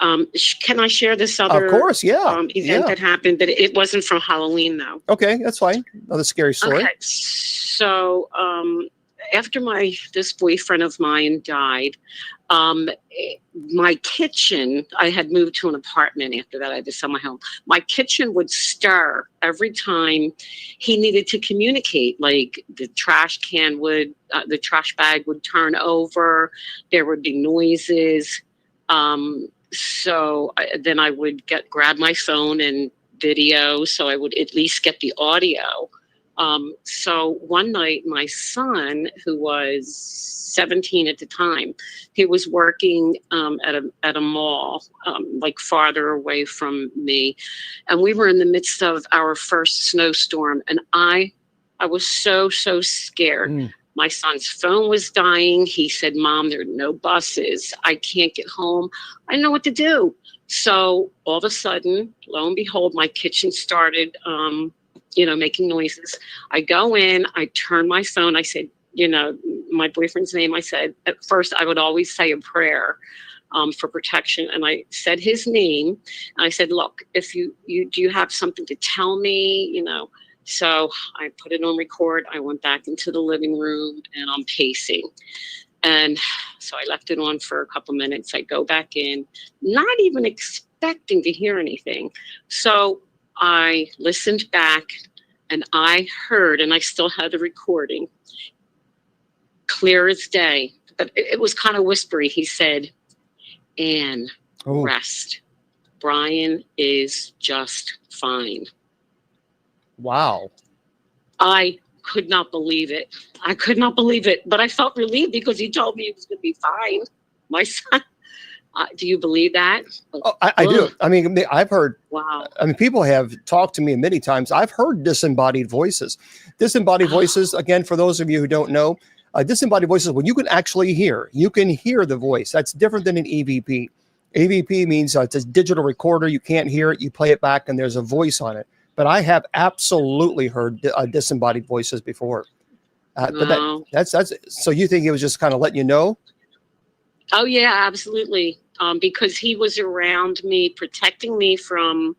Can I share this other Of course, yeah. event that happened? But it wasn't from Halloween, though. Okay, that's fine. Another scary story. Okay. So after this boyfriend of mine died, my kitchen, I had moved to an apartment after that. I had to sell my home. My kitchen would stir every time he needed to communicate. Like the trash bag would turn over. There would be noises. Then I would grab my phone and video, so I would at least get the audio. So one night, my son, who was 17 at the time, he was working at a mall, like farther away from me, and we were in the midst of our first snowstorm, and I was so scared. My son's phone was dying. He said, "Mom, there are no buses. I can't get home. I don't know what to do." So all of a sudden, lo and behold, my kitchen started, making noises. I go in, I turn my phone. I said, my boyfriend's name. I said, at first I would always say a prayer for protection. And I said his name. And I said, "Look, if do you have something to tell me?" So I put it on record. I went back into the living room and I'm pacing. And so I left it on for a couple minutes. I go back in, not even expecting to hear anything. So I listened back and I heard, and I still had the recording, clear as day, but it was kind of whispery. He said, "Anne, rest. Brian is just fine." Wow. I could not believe it. But I felt relieved because he told me he was going to be fine. My son. Do you believe that? Oh, I do. I mean, I've heard. Wow. I mean, people have talked to me many times. I've heard disembodied voices. Disembodied voices, again, for those of you who don't know, disembodied voices, when you can actually hear, the voice. That's different than an EVP. EVP means it's a digital recorder. You can't hear it. You play it back and there's a voice on it. But I have absolutely heard disembodied voices before. But that's so you think it was just kind of letting you know? Oh yeah, absolutely. because he was around me, protecting me from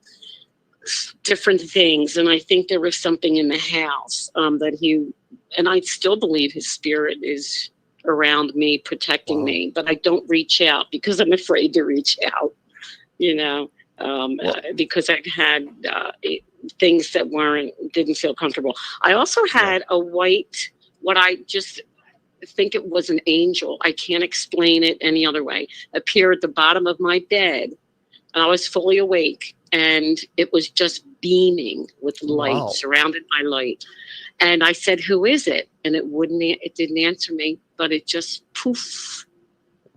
different things. And I think there was something in the house and I still believe his spirit is around me, protecting me, but I don't reach out because I'm afraid to reach out, because I had things that didn't feel comfortable. I also had a white, what I just think it was an angel. I can't explain it any other way. Appear at the bottom of my bed, and I was fully awake, and it was just beaming with light, surrounded by light. And I said, "Who is it?" And it didn't answer me, but it just poof,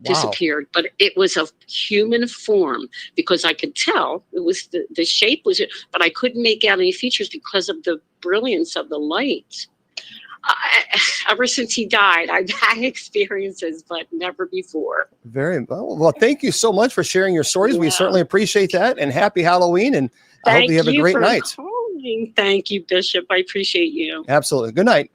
disappeared. But it was a human form, because I could tell it was the shape was it, but I couldn't make out any features because of the brilliance of the light. Ever since he died, I've had experiences, but never before. Very well. Well, thank you so much for sharing your stories. We certainly appreciate that, and happy Halloween. And I hope you have a great night. Calling. Thank you, Bishop. I appreciate you. Absolutely. Good night.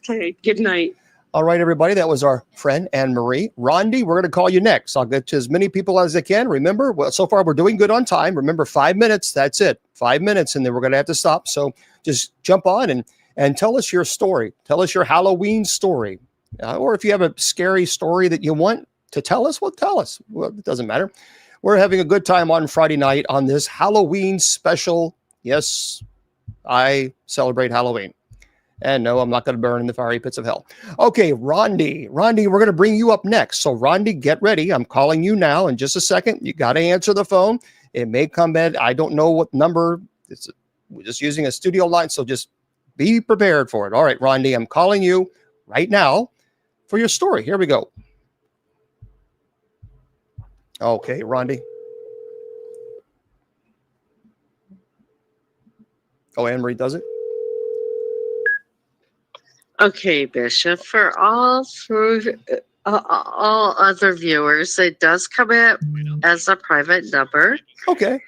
Okay. Good night. All right, everybody. That was our friend Anne Marie. Rondi, we're going to call you next. I'll get to as many people as I can. Remember, well, so far we're doing good on time. Remember, 5 minutes. That's it. 5 minutes, and then we're going to have to stop. So just jump on and tell us your story. Tell us your Halloween story. Or if you have a scary story that you want to tell us, well, tell us. Well, it doesn't matter. We're having a good time on Friday night on this Halloween special. Yes, I celebrate Halloween. And no, I'm not going to burn in the fiery pits of hell. Okay, Rondi, we're going to bring you up next. So Rondi, get ready. I'm calling you now in just a second. You got to answer the phone. It may come in. I don't know what number. We're just using a studio line, so just be prepared for it. All right, Rondi, I'm calling you right now for your story. Here we go. Okay, Rondi. Oh, Anne-Marie does it? Okay, Bishop. For all other viewers, it does come in as a private number. Okay.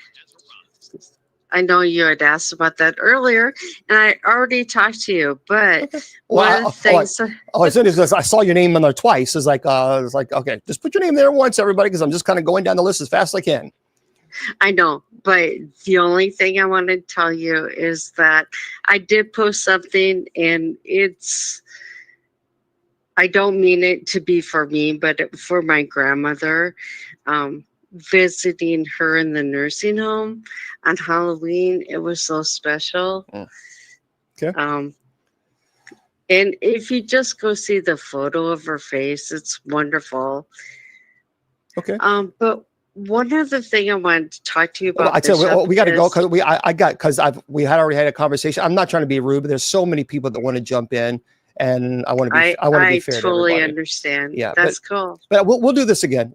I know you had asked about that earlier, and I already talked to you. But okay. one of the things. As soon as I saw your name on there twice, it's like okay, just put your name there once, everybody, because I'm just kind of going down the list as fast as I can. I know, but the only thing I want to tell you is that I did post something, and I don't mean it to be for me, but for my grandmother, visiting her in the nursing home on Halloween. It was so special. Okay. And if you just go see the photo of her face, it's wonderful. Okay. But one other thing I wanted to talk to you about. I tell you, we got to go because we had already had a conversation. I'm not trying to be rude, but there's so many people that want to jump in, and I want to be fair to everybody. I totally understand. Yeah, that's cool. But we'll do this again.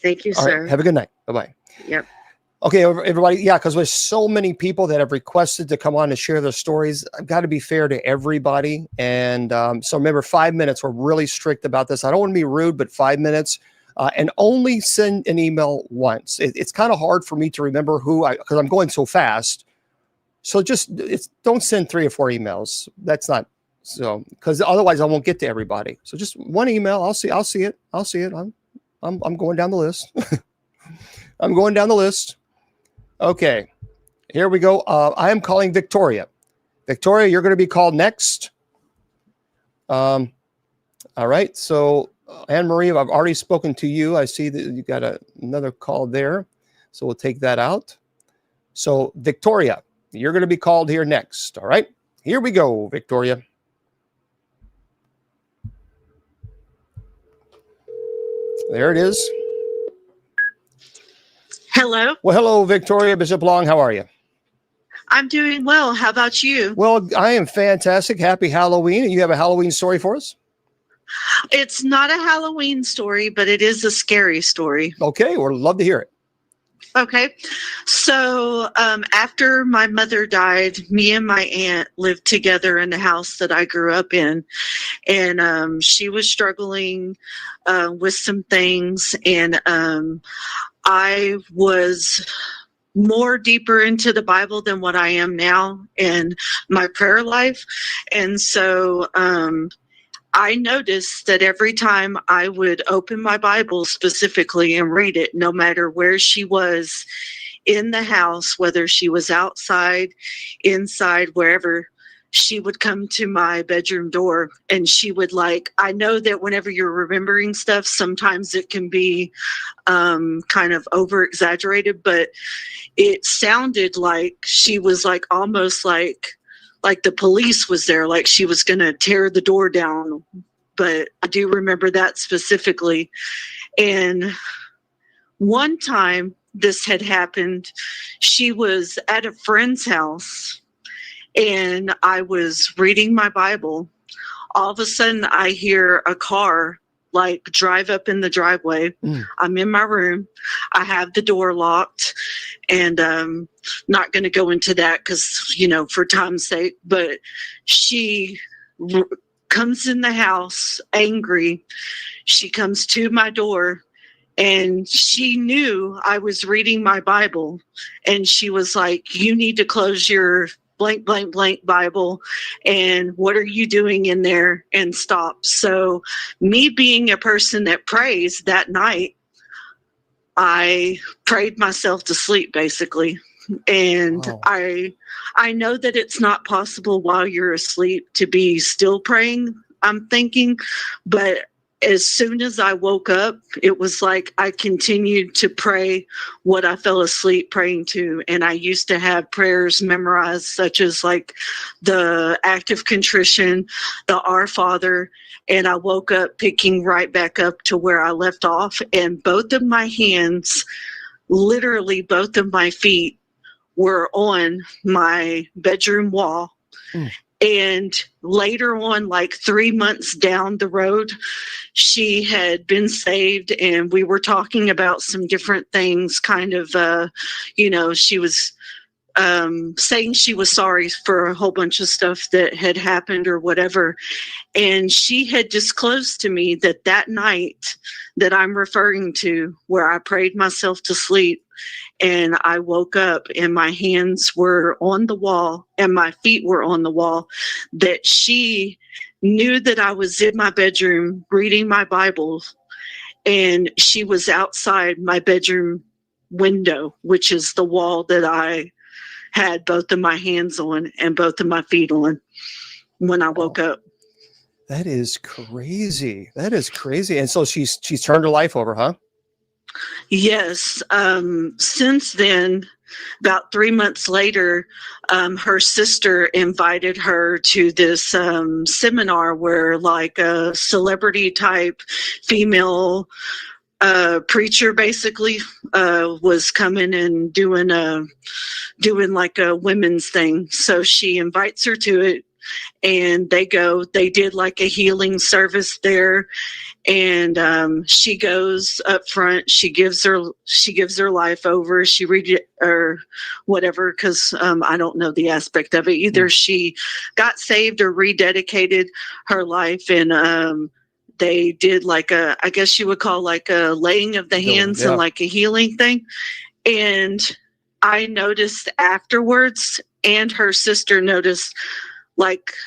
Thank you, All sir. right, have a good night. Bye-bye. Yep. Okay, everybody. Yeah, because there's so many people that have requested to come on and share their stories. I've got to be fair to everybody. And so remember, 5 minutes. We're really strict about this. I don't want to be rude, but 5 minutes. And only send an email once. It's kind of hard for me to remember because I'm going so fast. So don't send 3 or 4 emails. That's not so, because otherwise I won't get to everybody. So just one email. I'll see it. I'm going down the list. I'm going down the list. Okay, here we go. I am calling Victoria. Victoria, you're going to be called next. All right. So Anne-Marie, I've already spoken to you. I see that you got another call there. So we'll take that out. So Victoria, you're going to be called here next. All right. Here we go, Victoria. There it is. Hello. Well, hello, Victoria. Bishop Long, how are you? I'm doing well. How about you? Well, I am fantastic. Happy Halloween. And you have a Halloween story for us? It's not a Halloween story, but it is a scary story. Okay, we'd love to hear it. Okay. So after my mother died, me and my aunt lived together in the house that I grew up in. And she was struggling with some things. And I was more deeper into the Bible than what I am now in my prayer life. And so I noticed that every time I would open my Bible specifically and read it, no matter where she was in the house, whether she was outside, inside, wherever, she would come to my bedroom door and she would I know that whenever you're remembering stuff, sometimes it can be kind of over exaggerated, but it sounded like she was almost like the police was there, like she was going to tear the door down. But I do remember that specifically. And one time this had happened, she was at a friend's house and I was reading my Bible. All of a sudden I hear a car drive up in the driveway. I'm in my room. I have the door locked, and not going to go into that because, for time's sake, but she comes in the house angry. She comes to my door and she knew I was reading my Bible, and she was like, "You need to close your blank, blank, blank Bible. And what are you doing in there? And stop." So me being a person that prays that night, I prayed myself to sleep basically. And Wow. I know that it's not possible while you're asleep to be still praying, I'm thinking, but as soon as I woke up, it was like I continued to pray what I fell asleep praying to. And I used to have prayers memorized, such as the act of contrition, the Our Father. And I woke up picking right back up to where I left off. And both of my hands, literally both of my feet, were on my bedroom wall. And later on, 3 months down the road, she had been saved and we were talking about some different things, kind of, she was saying she was sorry for a whole bunch of stuff that had happened or whatever. And she had disclosed to me that night that I'm referring to, where I prayed myself to sleep, and I woke up and my hands were on the wall and my feet were on the wall, that she knew that I was in my bedroom reading my Bible, and she was outside my bedroom window, which is the wall that I had both of my hands on and both of my feet on when I woke up. That is crazy. That is crazy. And so she's turned her life over, huh? Yes. Since then, about 3 months later, her sister invited her to this seminar where a celebrity type female preacher basically was coming and doing a women's thing. So she invites her to it, and they did a healing service there. And she goes up front. She gives her life over. She read it or whatever, because I don't know the aspect of it either. She got saved or rededicated her life, and they did I guess you would call a laying of the hands and a healing thing. And I noticed afterwards, and her sister noticed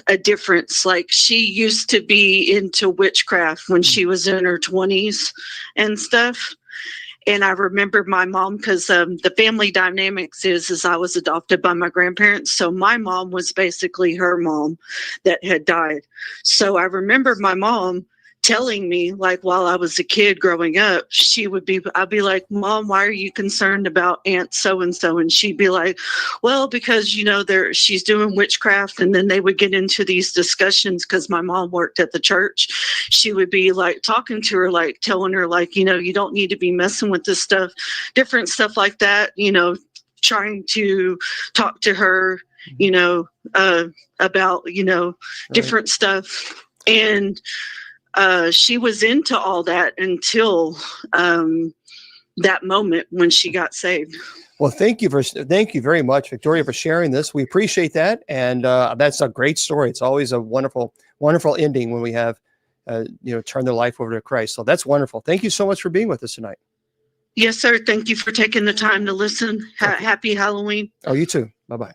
a difference. She used to be into witchcraft when she was in her 20s and stuff. And I remember my mom, because the family dynamics is I was adopted by my grandparents. So my mom was basically her mom that had died. So I remember my mom telling me, while I was a kid growing up, I'd be like, "Mom, why are you concerned about Aunt so-and-so?" And she'd be like, "Well, because, she's doing witchcraft." And then they would get into these discussions, because my mom worked at the church. She would be talking to her, telling her, you don't need to be messing with this stuff, different stuff like that, trying to talk to her, about, different stuff. And she was into all that until that moment when she got saved. Well, thank you very much, Victoria, for sharing this. We appreciate that, and that's a great story. It's always a wonderful, wonderful ending when we have, turn their life over to Christ. So that's wonderful. Thank you so much for being with us tonight. Yes, sir. Thank you for taking the time to listen. Happy Halloween. Oh, you too. Bye-bye.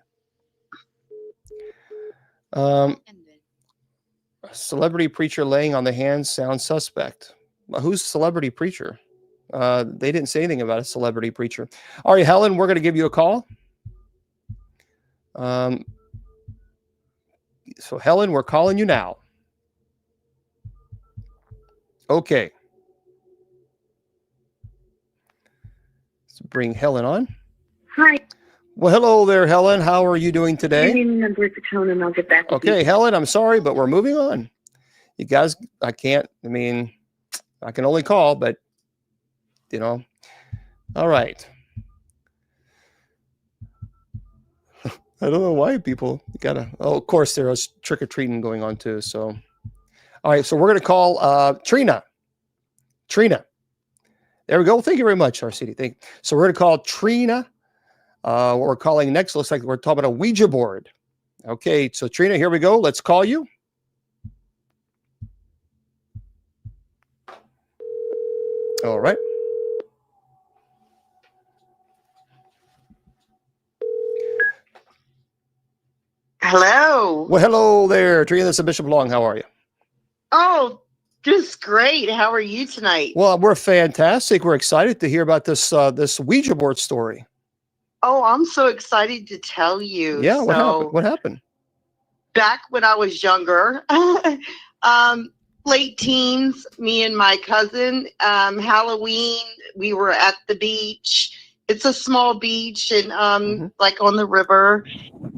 Celebrity preacher laying on the hands sounds suspect. Who's celebrity preacher? They didn't say anything about a celebrity preacher. All right, Helen, we're going to give you a call. So Helen, we're calling you now. Okay. Let's bring Helen on. Hi. Well, hello there, Helen. How are you doing today? Give me the number of the tone and I'll get back with you. Okay, Helen, I'm sorry, but we're moving on. You guys, I can only call, but, all right. I don't know why people of course, there's trick-or-treating going on too. So, all right, so we're going to call Trina. Trina. There we go. Thank you very much, RCD. So we're going to call Trina. What we're calling next looks like we're talking about a Ouija board. Okay, so Trina, here we go. Let's call you. All right. Hello. Well, hello there, Trina. This is Bishop Long. How are you? Oh, just great. How are you tonight? Well, we're fantastic. We're excited to hear about this this Ouija board story. Oh, I'm so excited to tell you. Yeah, what happened? What happened? Back when I was younger, late teens, me and my cousin, Halloween, we were at the beach. It's a small beach and like on the river.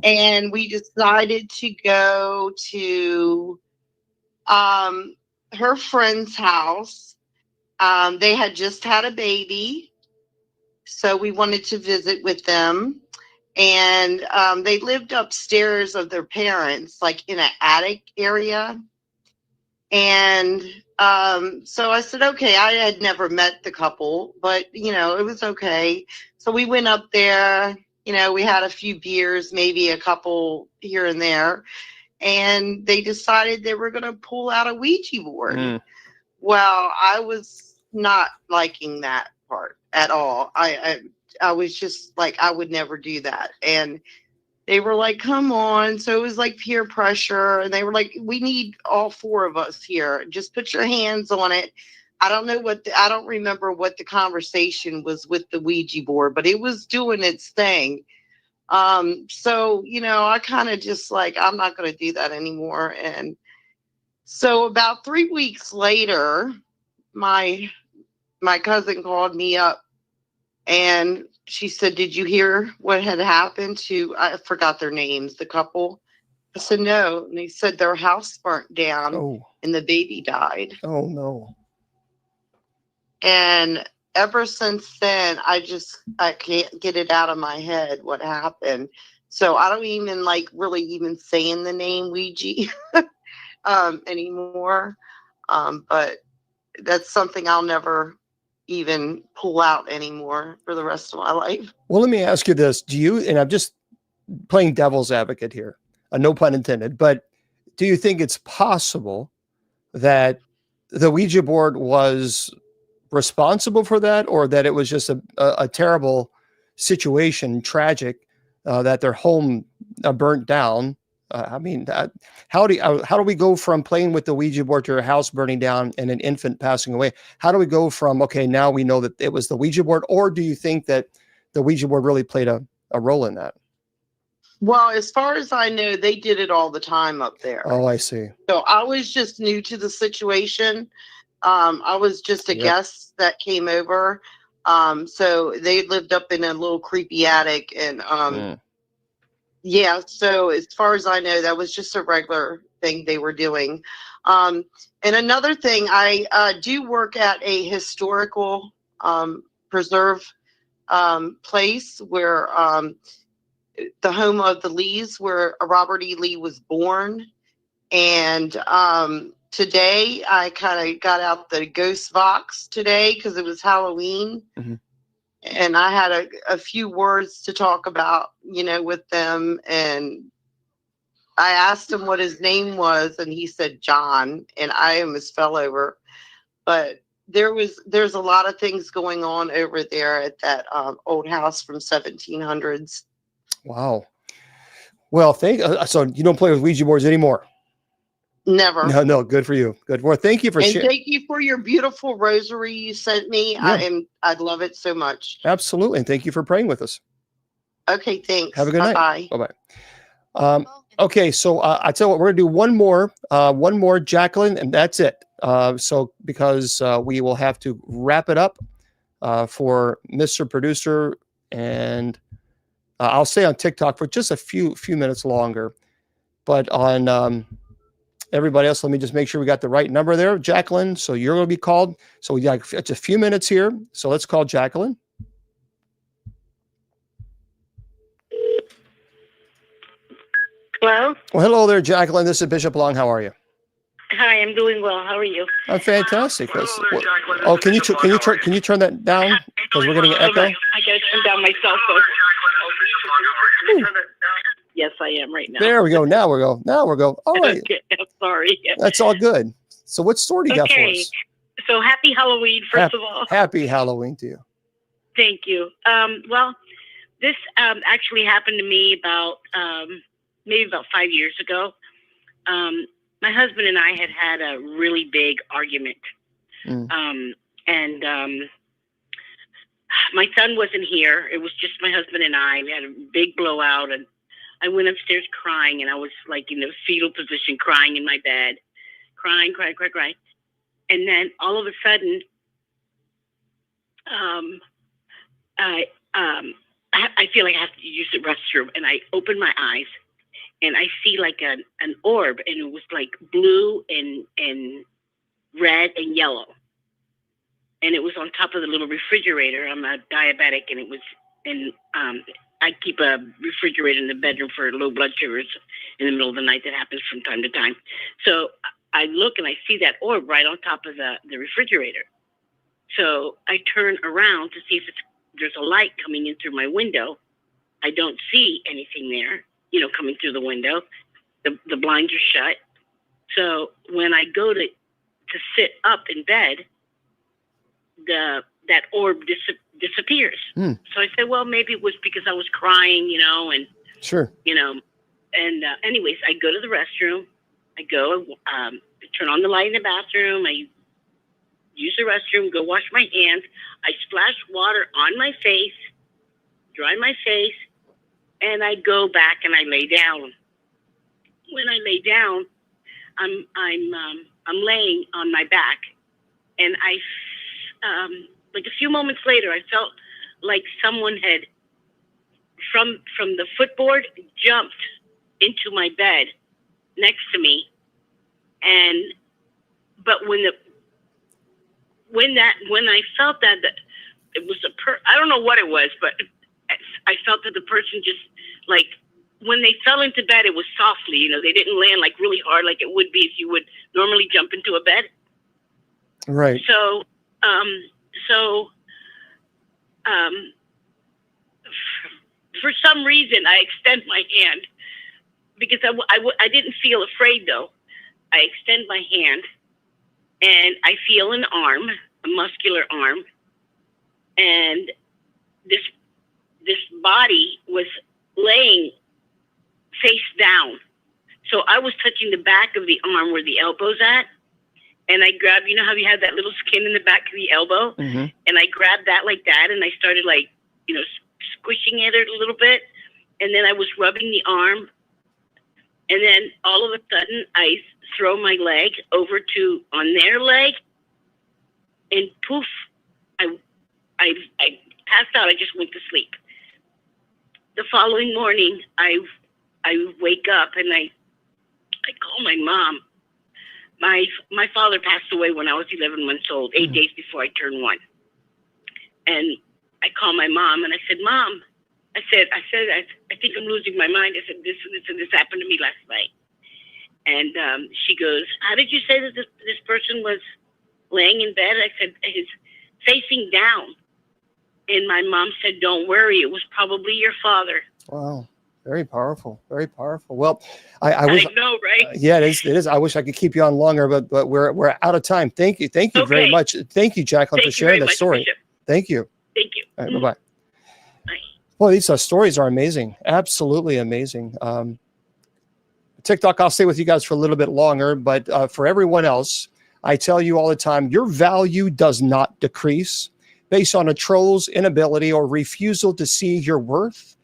And we decided to go to her friend's house. They had just had a baby, so we wanted to visit with them. And they lived upstairs of their parents, like in an attic area. And so I said, okay, I had never met the couple, but, it was okay. So we went up there. We had a few beers, maybe a couple here and there. And they decided they were going to pull out a Ouija board. Well, I was not liking that part at all. I was just like, I would never do that. And they were like, come on. So it was like peer pressure. And they were like, we need all four of us here. Just put your hands on it. I don't remember what the conversation was with the Ouija board, but it was doing its thing. So, I kind of just like, I'm not going to do that anymore. And so about 3 weeks later, my cousin called me up and she said, did you hear what had happened to, I forgot their names, the couple? I said, no. And they said their house burnt down and the baby died. Oh, no. And ever since then, I can't get it out of my head what happened. So I don't even really even saying the name Ouija anymore. But that's something I'll never even pull out anymore for the rest of my life. Well, let me ask you this. And I'm just playing devil's advocate here, no pun intended, but do you think it's possible that the Ouija board was responsible for that, or that it was just a terrible situation, tragic, that their home burnt down? How do we go from playing with the Ouija board to a house burning down and an infant passing away? How do we go from, okay, now we know that it was the Ouija board, or do you think that the Ouija board really played a role in that? Well, as far as I know, they did it all the time up there. Oh, I see. So I was just new to the situation. I was just a guest that came over. So they lived up in a little creepy attic and, so as far as I know, that was just a regular thing they were doing. And another thing, I do work at a historical preserve place where the home of the Lees, where Robert E. Lee was born. And today I kind of got out the ghost box today because it was Halloween. And I had a few words to talk about, with them. And I asked him what his name was, and he said John, and I almost fell over. But there's a lot of things going on over there at that old house from 1700s. Wow. Well, so you don't play with Ouija boards anymore? Never. No, good for you. Good. Well, thank you for And sharing. thank you for your beautiful rosary you sent me. Yeah. I love it so much. Absolutely. And thank you for praying with us. Okay, thanks. Have a good night. Bye. Bye-bye. Okay, so I tell you what, we're gonna do one more, Jacqueline, and that's it. So because we will have to wrap it up for Mr. Producer, and I'll stay on TikTok for just a few minutes longer. But on everybody else, let me just make sure we got the right number there, Jacqueline. So you're going to be called. So we got it's a few minutes here. So let's call Jacqueline. Hello. Well, hello there, Jacqueline. This is Bishop Long. How are you? Hi, I'm doing well. How are you? I'm fantastic. Oh, can you turn that down because we're getting an echo? I gotta turn down my cell phone. Yes, I am right now. There we go. Now we're go. All right. Okay, I'm sorry. That's all good. So what story do you got for us? So happy Halloween, first of all. Happy Halloween to you. Thank you. Well, this actually happened to me about maybe about 5 years ago. My husband and I had a really big argument. And my son wasn't here. It was just my husband and I. We had a big blowout, and I went upstairs crying, and I was like in the fetal position, crying in my bed, crying. And then all of a sudden, I feel like I have to use the restroom, and I open my eyes, and I see like an orb, and it was like blue and red and yellow. And it was on top of the little refrigerator. I'm a diabetic, and it was I keep a refrigerator in the bedroom for low blood sugars in the middle of the night. That happens from time to time. So I look and I see that orb right on top of the refrigerator. So I turn around to see if there's a light coming in through my window. I don't see anything there, coming through the window. The blinds are shut. So when I go to sit up in bed, that orb disappears. So I said, well, maybe it was because I was crying, and sure, and anyways, I go to the restroom. I go, turn on the light in the bathroom. I use the restroom, go wash my hands. I splash water on my face, dry my face, and I go back and I lay down. When I lay down, I'm laying on my back, and like a few moments later, I felt like someone had from the footboard jumped into my bed next to me, but when I felt that it was I don't know what it was, but I felt that the person just like when they fell into bed, it was softly, they didn't land like really hard like it would be if you would normally jump into a bed. Right. So for some reason, I extend my hand because I didn't feel afraid though. I extend my hand and I feel an arm, a muscular arm, and this body was laying face down. So I was touching the back of the arm where the elbow's at. And I grabbed, how you have that little skin in the back of the elbow? Mm-hmm. And I grabbed that like that, and I started squishing it a little bit. And then I was rubbing the arm. And then all of a sudden, I throw my leg over on their leg. And poof, I passed out. I just went to sleep. The following morning, I wake up and I call my mom. My father passed away when I was 11 months old, 8 days before I turned 1. And I called my mom and I said, Mom, I think I'm losing my mind. I said, this happened to me last night. And she goes, how did you say that this person was laying in bed? I said, he's facing down. And my mom said, don't worry, it was probably your father. Wow. Very powerful. Very powerful. Well, I know, right? Yeah, it is. I wish I could keep you on longer, but we're out of time. Thank you very much. Thank you, Jacqueline, for sharing that story. Bishop. Thank you. Thank you. All right, bye-bye. Well, these stories are amazing. Absolutely amazing. TikTok, I'll stay with you guys for a little bit longer, but for everyone else, I tell you all the time, your value does not decrease based on a troll's inability or refusal to see your worth.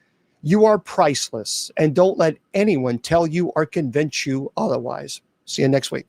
You are priceless, and don't let anyone tell you or convince you otherwise. See you next week.